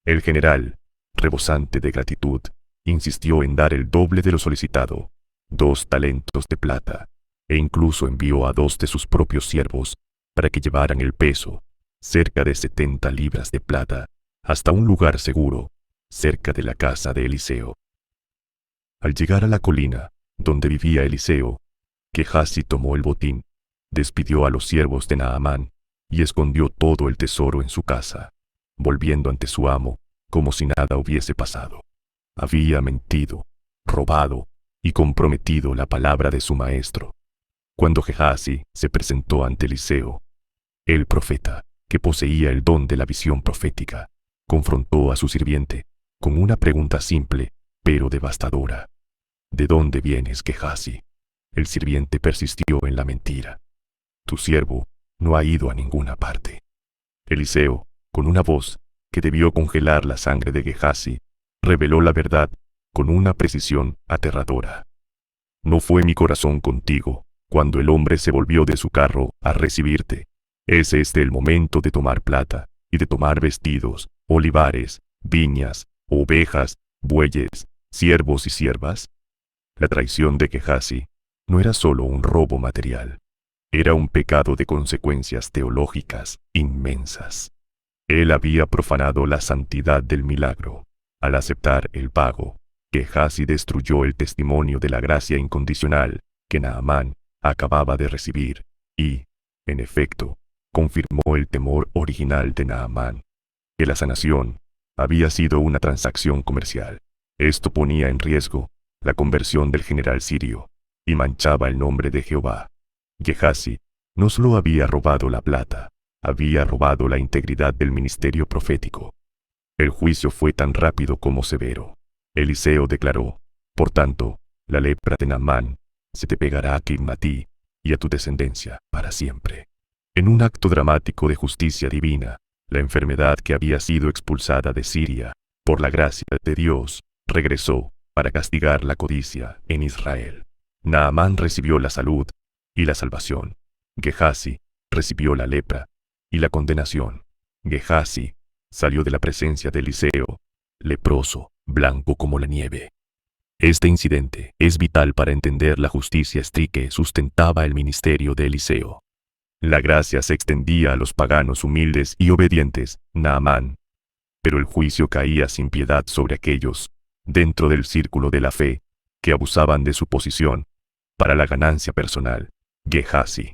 Speaker 1: El general, rebosante de gratitud, insistió en dar el doble de lo solicitado, 2 talentos de plata, e incluso envió a 2 de sus propios siervos para que llevaran el peso, cerca de 70 libras de plata, hasta un lugar seguro, cerca de la casa de Eliseo. Al llegar a la colina donde vivía Eliseo, Gehazi tomó el botín, despidió a los siervos de Naamán y escondió todo el tesoro en su casa, volviendo ante su amo como si nada hubiese pasado. Había mentido, robado y comprometido la palabra de su maestro. Cuando Gehazi se presentó ante Eliseo, el profeta, que poseía el don de la visión profética, confrontó a su sirviente con una pregunta simple pero devastadora: «¿De dónde vienes, Gehazi?». El sirviente persistió en la mentira: «Tu siervo no ha ido a ninguna parte». Eliseo, con una voz que debió congelar la sangre de Gehazi, reveló la verdad con una precisión aterradora. No fue mi corazón contigo, cuando el hombre se volvió de su carro a recibirte. ¿Es este el momento de tomar plata, y de tomar vestidos, olivares, viñas, ovejas, bueyes, siervos y siervas? La traición de Gehazi no era solo un robo material, era un pecado de consecuencias teológicas inmensas. Él había profanado la santidad del milagro. Al aceptar el pago, Gehazi destruyó el testimonio de la gracia incondicional que Naamán acababa de recibir y, en efecto, confirmó el temor original de Naamán, que la sanación había sido una transacción comercial. Esto ponía en riesgo la conversión del general sirio y manchaba el nombre de Jehová. Gehazi no solo había robado la plata, había robado la integridad del ministerio profético. El juicio fue tan rápido como severo. Eliseo declaró: por tanto, la lepra de Naamán se te pegará a ti y a tu descendencia para siempre. En un acto dramático de justicia divina, la enfermedad que había sido expulsada de Siria, por la gracia de Dios, regresó para castigar la codicia en Israel. Naamán recibió la salud y la salvación. Gehazi recibió la lepra y la condenación. Gehazi salió de la presencia de Eliseo, leproso, blanco como la nieve. Este incidente es vital para entender la justicia estricta que sustentaba el ministerio de Eliseo. La gracia se extendía a los paganos humildes y obedientes, Naamán, pero el juicio caía sin piedad sobre aquellos, dentro del círculo de la fe, que abusaban de su posición para la ganancia personal. Gehazi.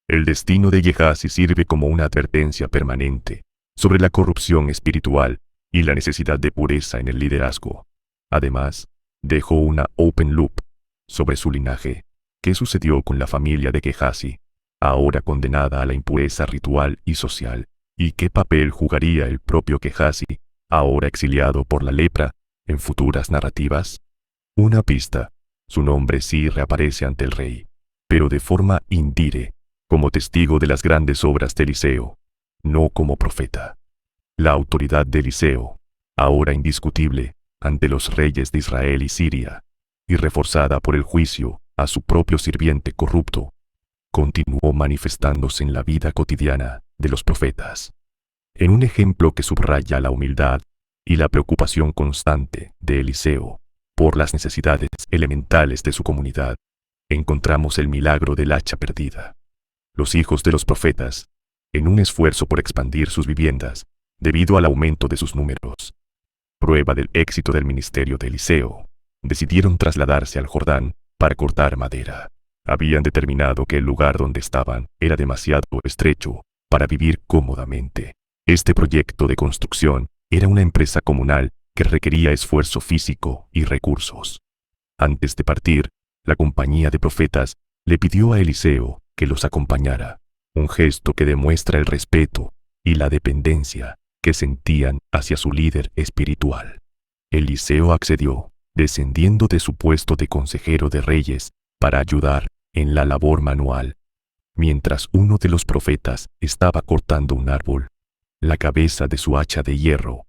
Speaker 1: El destino de Gehazi sirve como una advertencia permanente sobre la corrupción espiritual y la necesidad de pureza en el liderazgo. Además, dejó una open loop sobre su linaje. ¿Qué sucedió con la familia de Gehazi, ahora condenada a la impureza ritual y social? ¿Y qué papel jugaría el propio Gehazi, ahora exiliado por la lepra, en futuras narrativas? Una pista: su nombre sí reaparece ante el rey, pero de forma indirecta, como testigo de las grandes obras de Eliseo, no como profeta. La autoridad de Eliseo, ahora indiscutible ante los reyes de Israel y Siria, y reforzada por el juicio a su propio sirviente corrupto, continuó manifestándose en la vida cotidiana de los profetas. En un ejemplo que subraya la humildad y la preocupación constante de Eliseo por las necesidades elementales de su comunidad, encontramos el milagro del hacha perdida. Los hijos de los profetas, en un esfuerzo por expandir sus viviendas, debido al aumento de sus números, prueba del éxito del ministerio de Eliseo, decidieron trasladarse al Jordán para cortar madera. Habían determinado que el lugar donde estaban era demasiado estrecho para vivir cómodamente. Este proyecto de construcción era una empresa comunal que requería esfuerzo físico y recursos. Antes de partir, la compañía de profetas le pidió a Eliseo que los acompañara, un gesto que demuestra el respeto y la dependencia que sentían hacia su líder espiritual. Eliseo accedió, descendiendo de su puesto de consejero de reyes para ayudar en la labor manual. Mientras uno de los profetas estaba cortando un árbol, la cabeza de su hacha de hierro,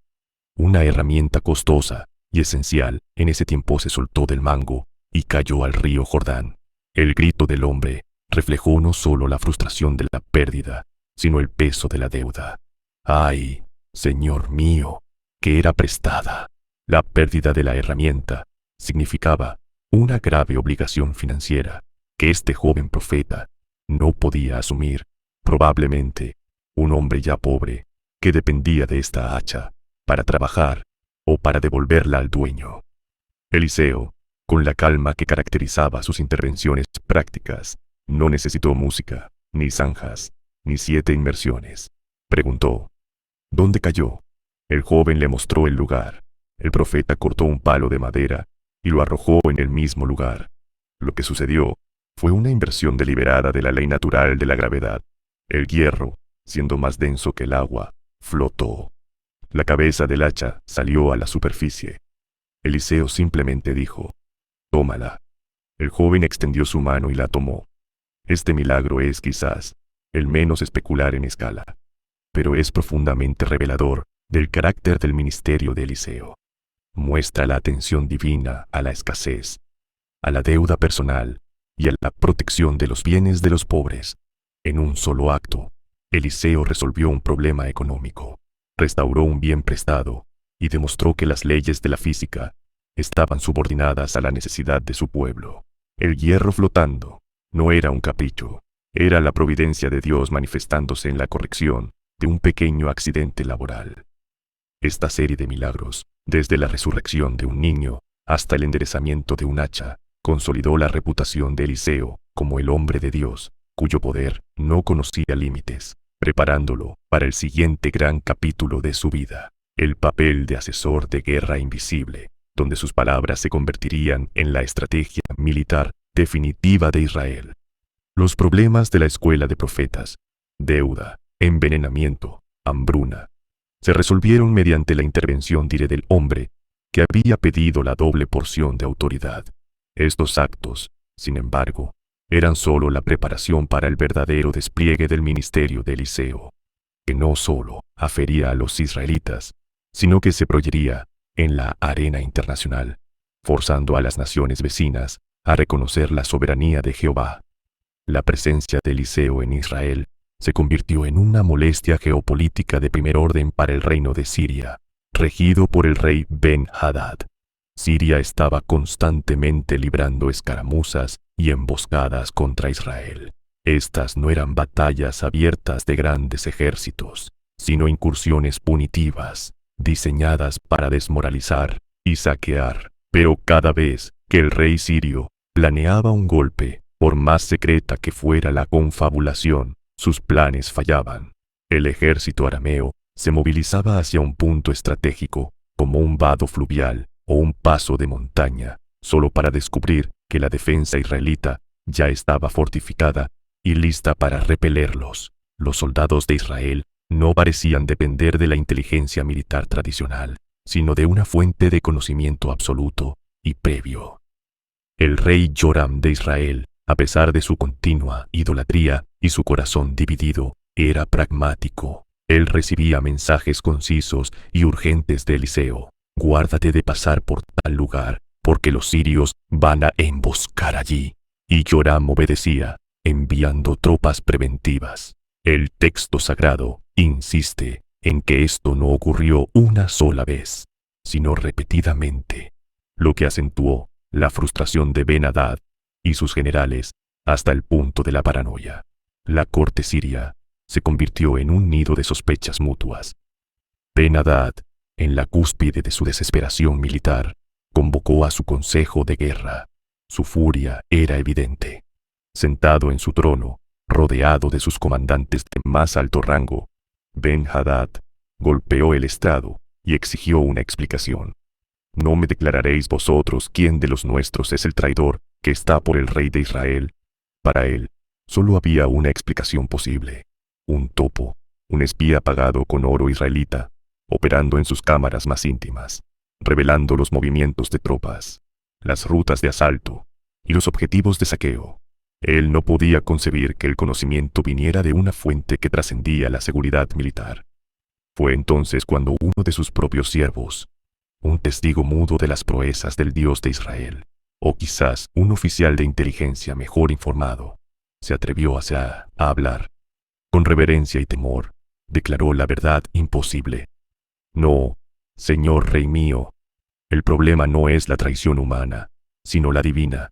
Speaker 1: una herramienta costosa y esencial en ese tiempo, se soltó del mango y cayó al río Jordán. El grito del hombre reflejó no solo la frustración de la pérdida, sino el peso de la deuda. ¡Ay, Señor mío!, que era prestada. La pérdida de la herramienta significaba una grave obligación financiera que este joven profeta no podía asumir. Probablemente, un hombre ya pobre que dependía de esta hacha para trabajar o para devolverla al dueño. Eliseo, con la calma que caracterizaba sus intervenciones prácticas, no necesitó música, ni zanjas, ni 7 inmersiones. Preguntó: ¿dónde cayó? El joven le mostró el lugar. El profeta cortó un palo de madera y lo arrojó en el mismo lugar. Lo que sucedió fue una inversión deliberada de la ley natural de la gravedad. El hierro, siendo más denso que el agua, flotó. La cabeza del hacha salió a la superficie. Eliseo simplemente dijo: tómala. El joven extendió su mano y la tomó. Este milagro es quizás el menos especular en escala, pero es profundamente revelador del carácter del ministerio de Eliseo. muestra la atención divina a la escasez, a la deuda personal y a la protección de los bienes de los pobres. En un solo acto, Eliseo resolvió un problema económico, restauró un bien prestado y demostró que las leyes de la física estaban subordinadas a la necesidad de su pueblo. El hierro flotando no era un capricho, era la providencia de Dios manifestándose en la corrección de un pequeño accidente laboral. Esta serie de milagros, desde la resurrección de un niño hasta el enderezamiento de un hacha, consolidó la reputación de Eliseo como el hombre de Dios, cuyo poder no conocía límites, preparándolo para el siguiente gran capítulo de su vida, el papel de asesor de guerra invisible, donde sus palabras se convertirían en la estrategia militar definitiva de Israel. Los problemas de la escuela de profetas, deuda, envenenamiento, hambruna, se resolvieron mediante la intervención directa del hombre que había pedido la doble porción de autoridad. Estos actos, sin embargo, eran solo la preparación para el verdadero despliegue del ministerio de Eliseo, que no solo afería a los israelitas, sino que se proyectaría en la arena internacional, forzando a las naciones vecinas a reconocer la soberanía de Jehová. La presencia de Eliseo en Israel se convirtió en una molestia geopolítica de primer orden para el reino de Siria, regido por el rey Ben-Hadad. Siria estaba constantemente librando escaramuzas y emboscadas contra Israel. Estas no eran batallas abiertas de grandes ejércitos, sino incursiones punitivas, diseñadas para desmoralizar y saquear. Pero cada vez que el rey sirio planeaba un golpe, por más secreta que fuera la confabulación, sus planes fallaban. El ejército arameo se movilizaba hacia un punto estratégico, como un vado fluvial o un paso de montaña, solo para descubrir que la defensa israelita ya estaba fortificada y lista para repelerlos. Los soldados de Israel no parecían depender de la inteligencia militar tradicional, sino de una fuente de conocimiento absoluto y previo. El rey Joram de Israel, a pesar de su continua idolatría y su corazón dividido, era pragmático. Él recibía mensajes concisos y urgentes de Eliseo: guárdate de pasar por tal lugar, porque los sirios van a emboscar allí. Y Joram obedecía, enviando tropas preventivas. El texto sagrado insiste en que esto no ocurrió una sola vez, sino repetidamente, lo que acentuó la frustración de Ben-Hadad y sus generales hasta el punto de la paranoia. La corte siria se convirtió en un nido de sospechas mutuas. Ben-Hadad, en la cúspide de su desesperación militar, convocó a su consejo de guerra. Su furia era evidente. Sentado en su trono, rodeado de sus comandantes de más alto rango, Ben-Hadad golpeó el estrado y exigió una explicación. ¿No me declararéis vosotros quién de los nuestros es el traidor que está por el rey de Israel? Para él, solo había una explicación posible: un topo, un espía pagado con oro israelita, operando en sus cámaras más íntimas, revelando los movimientos de tropas, las rutas de asalto y los objetivos de saqueo. Él no podía concebir que el conocimiento viniera de una fuente que trascendía la seguridad militar. Fue entonces cuando uno de sus propios siervos, un testigo mudo de las proezas del Dios de Israel, o quizás un oficial de inteligencia mejor informado, se atrevió a hablar. Con reverencia y temor, declaró la verdad imposible. No, señor rey mío, el problema no es la traición humana, sino la divina.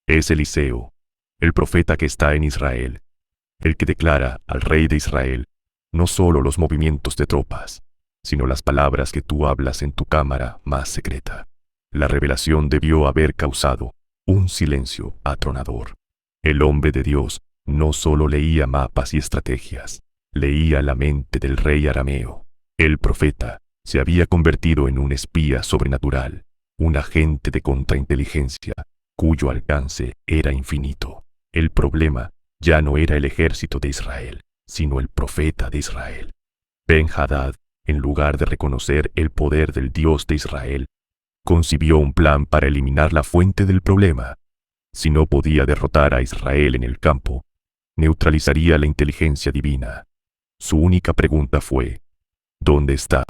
Speaker 1: Es Eliseo, el profeta que está en Israel, el que declara al rey de Israel no solo los movimientos de tropas, sino las palabras que tú hablas en tu cámara más secreta. La revelación debió haber causado un silencio atronador. El hombre de Dios no solo leía mapas y estrategias, leía la mente del rey arameo. El profeta se había convertido en un espía sobrenatural, un agente de contrainteligencia, cuyo alcance era infinito. El problema ya no era el ejército de Israel, sino el profeta de Israel. Ben-Hadad, en lugar de reconocer el poder del Dios de Israel, concibió un plan para eliminar la fuente del problema. Si no podía derrotar a Israel en el campo, neutralizaría la inteligencia divina. Su única pregunta fue: ¿dónde está?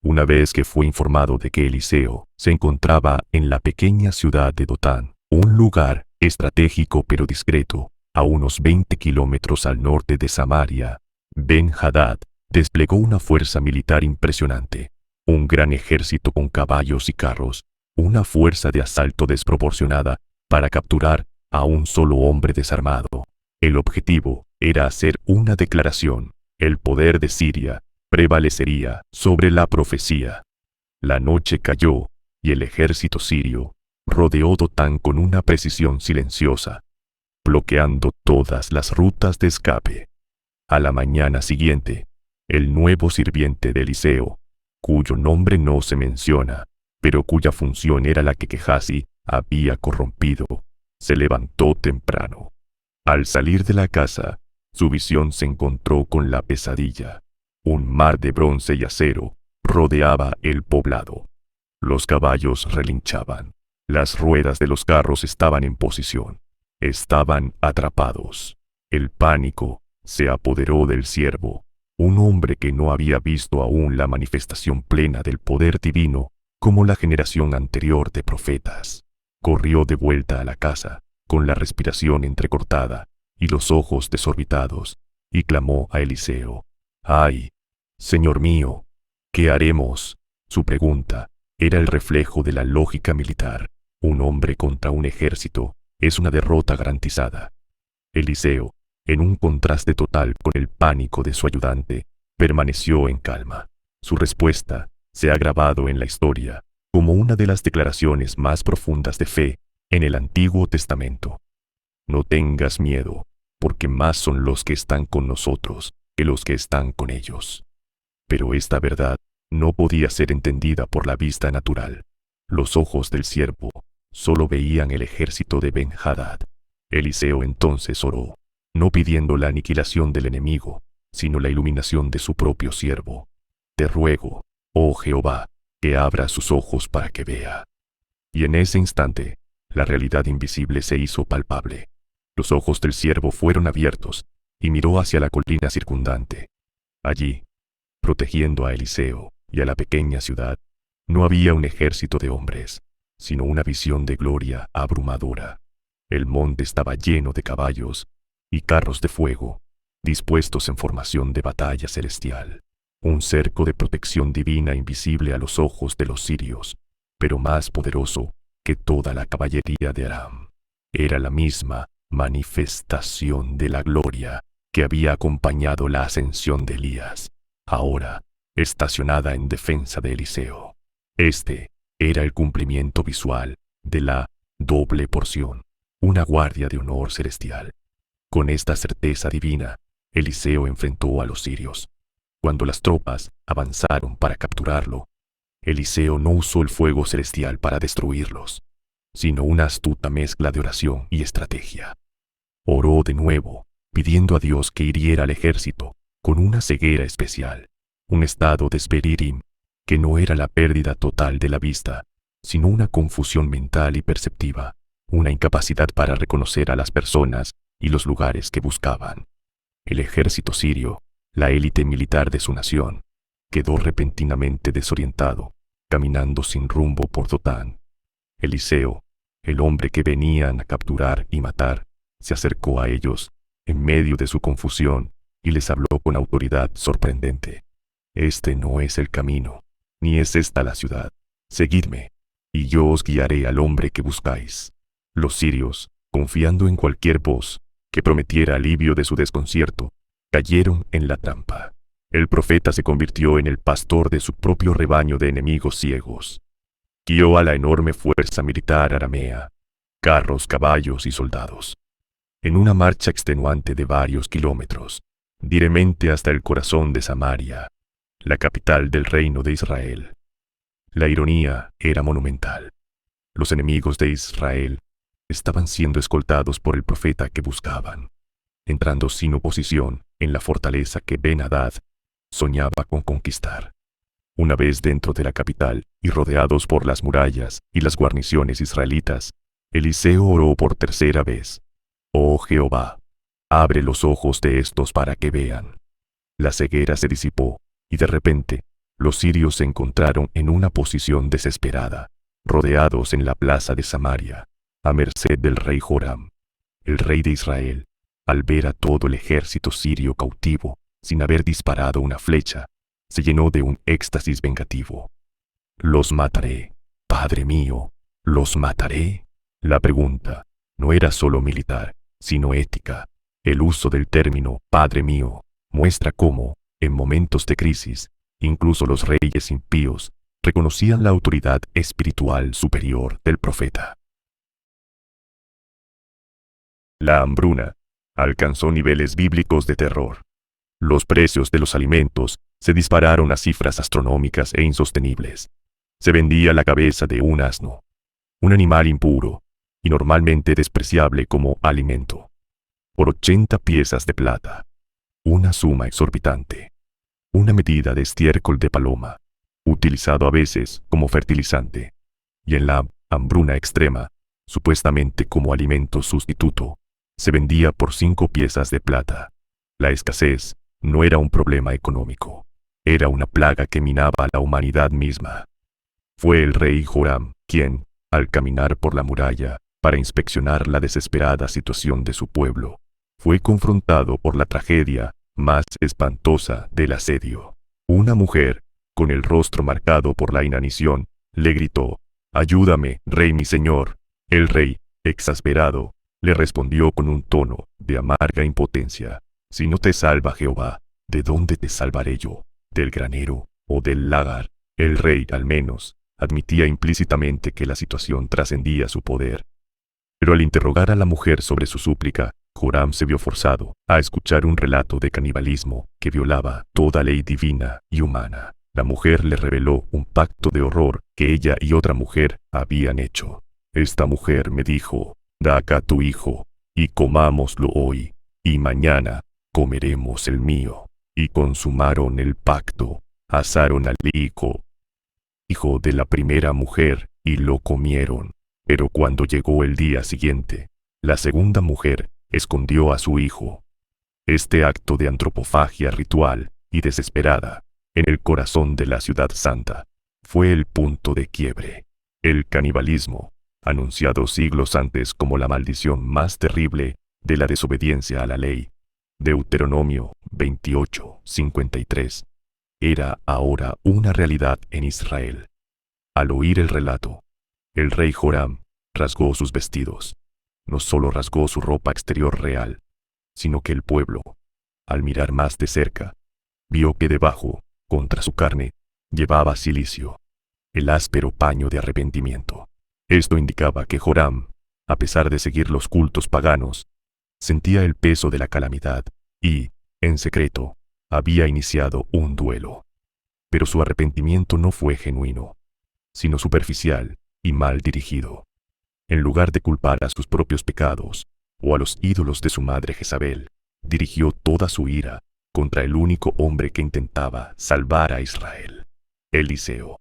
Speaker 1: Una vez que fue informado de que Eliseo se encontraba en la pequeña ciudad de Dotán, un lugar estratégico pero discreto, a unos 20 kilómetros al norte de Samaria, Ben-Hadad desplegó una fuerza militar impresionante, un gran ejército con caballos y carros, una fuerza de asalto desproporcionada para capturar a un solo hombre desarmado. El objetivo era hacer una declaración: el poder de Siria prevalecería sobre la profecía. La noche cayó y el ejército sirio rodeó Dotán con una precisión silenciosa, bloqueando todas las rutas de escape. A la mañana siguiente, el nuevo sirviente de Eliseo, cuyo nombre no se menciona, pero cuya función era la que Gehazi había corrompido, se levantó temprano. Al salir de la casa, su visión se encontró con la pesadilla. Un mar de bronce y acero rodeaba el poblado. Los caballos relinchaban. Las ruedas de los carros estaban en posición. Estaban atrapados. El pánico se apoderó del siervo, un hombre que no había visto aún la manifestación plena del poder divino como la generación anterior de profetas. Corrió de vuelta a la casa, con la respiración entrecortada y los ojos desorbitados, y clamó a Eliseo: «¡Ay, Señor mío! ¿Qué haremos?». Su pregunta era el reflejo de la lógica militar. Un hombre contra un ejército es una derrota garantizada. Eliseo, en un contraste total con el pánico de su ayudante, permaneció en calma. Su respuesta se ha grabado en la historia como una de las declaraciones más profundas de fe en el Antiguo Testamento. No tengas miedo, porque más son los que están con nosotros que los que están con ellos. Pero esta verdad no podía ser entendida por la vista natural. Los ojos del siervo solo veían el ejército de Ben-Hadad. Eliseo entonces oró, no pidiendo la aniquilación del enemigo, sino la iluminación de su propio siervo. «Te ruego, oh Jehová, que abra sus ojos para que vea». Y en ese instante, la realidad invisible se hizo palpable. Los ojos del siervo fueron abiertos y miró hacia la colina circundante. Allí, protegiendo a Eliseo y a la pequeña ciudad, no había un ejército de hombres, sino una visión de gloria abrumadora. El monte estaba lleno de caballos y carros de fuego, dispuestos en formación de batalla celestial. Un cerco de protección divina invisible a los ojos de los sirios, pero más poderoso que toda la caballería de Aram. Era la misma manifestación de la gloria que había acompañado la ascensión de Elías, ahora estacionada en defensa de Eliseo. Este era el cumplimiento visual de la doble porción, una guardia de honor celestial. Con esta certeza divina, Eliseo enfrentó a los sirios. Cuando las tropas avanzaron para capturarlo, Eliseo no usó el fuego celestial para destruirlos, sino una astuta mezcla de oración y estrategia. Oró de nuevo, pidiendo a Dios que hiriera al ejército con una ceguera especial, un estado de Sberirim, que no era la pérdida total de la vista, sino una confusión mental y perceptiva, una incapacidad para reconocer a las personas y los lugares que buscaban. El ejército sirio, la élite militar de su nación, quedó repentinamente desorientado, caminando sin rumbo por Dotán. Eliseo, el hombre que venían a capturar y matar, se acercó a ellos en medio de su confusión y les habló con autoridad sorprendente. «Este no es el camino, ni es esta la ciudad. Seguidme, y yo os guiaré al hombre que buscáis». Los sirios, confiando en cualquier voz que prometiera alivio de su desconcierto, cayeron en la trampa. El profeta se convirtió en el pastor de su propio rebaño de enemigos ciegos. Guió a la enorme fuerza militar aramea, carros, caballos y soldados, en una marcha extenuante de varios kilómetros, directamente hasta el corazón de Samaria, la capital del reino de Israel. La ironía era monumental. Los enemigos de Israel estaban siendo escoltados por el profeta que buscaban, entrando sin oposición en la fortaleza que Ben-Hadad soñaba con conquistar. Una vez dentro de la capital y rodeados por las murallas y las guarniciones israelitas, Eliseo oró por tercera vez: «Oh Jehová, abre los ojos de estos para que vean». La ceguera se disipó y de repente los sirios se encontraron en una posición desesperada, rodeados en la plaza de Samaria, a merced del rey Joram. El rey de Israel, al ver a todo el ejército sirio cautivo, sin haber disparado una flecha, se llenó de un éxtasis vengativo. «Los mataré, Padre mío, los mataré». La pregunta no era solo militar, sino ética. El uso del término «Padre mío» muestra cómo, en momentos de crisis, incluso los reyes impíos reconocían la autoridad espiritual superior del profeta. La hambruna alcanzó niveles bíblicos de terror. Los precios de los alimentos se dispararon a cifras astronómicas e insostenibles. Se vendía la cabeza de un asno, un animal impuro y normalmente despreciable como alimento, por 80 piezas de plata, una suma exorbitante. Una medida de estiércol de paloma, utilizado a veces como fertilizante, y en la hambruna extrema, supuestamente como alimento sustituto, se vendía por 5 piezas de plata. La escasez no era un problema económico, era una plaga que minaba a la humanidad misma. Fue el rey Joram quien, al caminar por la muralla para inspeccionar la desesperada situación de su pueblo, fue confrontado por la tragedia más espantosa del asedio. Una mujer, con el rostro marcado por la inanición, le gritó: «Ayúdame, rey mi señor». El rey, exasperado, le respondió con un tono de amarga impotencia: «Si no te salva Jehová, ¿de dónde te salvaré yo? ¿Del granero o del lagar?». El rey, al menos, admitía implícitamente que la situación trascendía su poder. Pero al interrogar a la mujer sobre su súplica, Joram se vio forzado a escuchar un relato de canibalismo que violaba toda ley divina y humana. La mujer le reveló un pacto de horror que ella y otra mujer habían hecho. «Esta mujer me dijo: da acá tu hijo, y comámoslo hoy, y mañana comeremos el mío». Y consumaron el pacto, asaron al hijo de la primera mujer, y lo comieron. Pero cuando llegó el día siguiente, la segunda mujer escondió a su hijo. Este acto de antropofagia ritual y desesperada, en el corazón de la ciudad santa, fue el punto de quiebre. El canibalismo, anunciado siglos antes como la maldición más terrible de la desobediencia a la ley, Deuteronomio 28:53, era ahora una realidad en Israel. Al oír el relato, el rey Joram rasgó sus vestidos. No solo rasgó su ropa exterior real, sino que el pueblo, al mirar más de cerca, vio que debajo, contra su carne, llevaba cilicio, el áspero paño de arrepentimiento. Esto indicaba que Joram, a pesar de seguir los cultos paganos, sentía el peso de la calamidad y, en secreto, había iniciado un duelo. Pero su arrepentimiento no fue genuino, sino superficial y mal dirigido. En lugar de culpar a sus propios pecados o a los ídolos de su madre Jezabel, dirigió toda su ira contra el único hombre que intentaba salvar a Israel, Eliseo.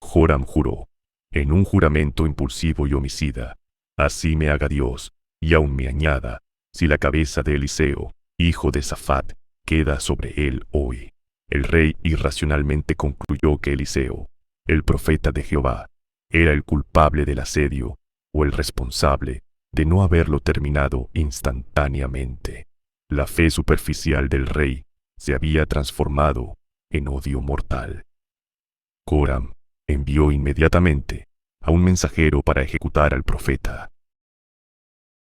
Speaker 1: Joram juró, en un juramento impulsivo y homicida: «Así me haga Dios, y aun me añada, si la cabeza de Eliseo, hijo de Safat, queda sobre él hoy». El rey irracionalmente concluyó que Eliseo, el profeta de Jehová, era el culpable del asedio o el responsable de no haberlo terminado instantáneamente. La fe superficial del rey se había transformado en odio mortal. Joram envió inmediatamente a un mensajero para ejecutar al profeta.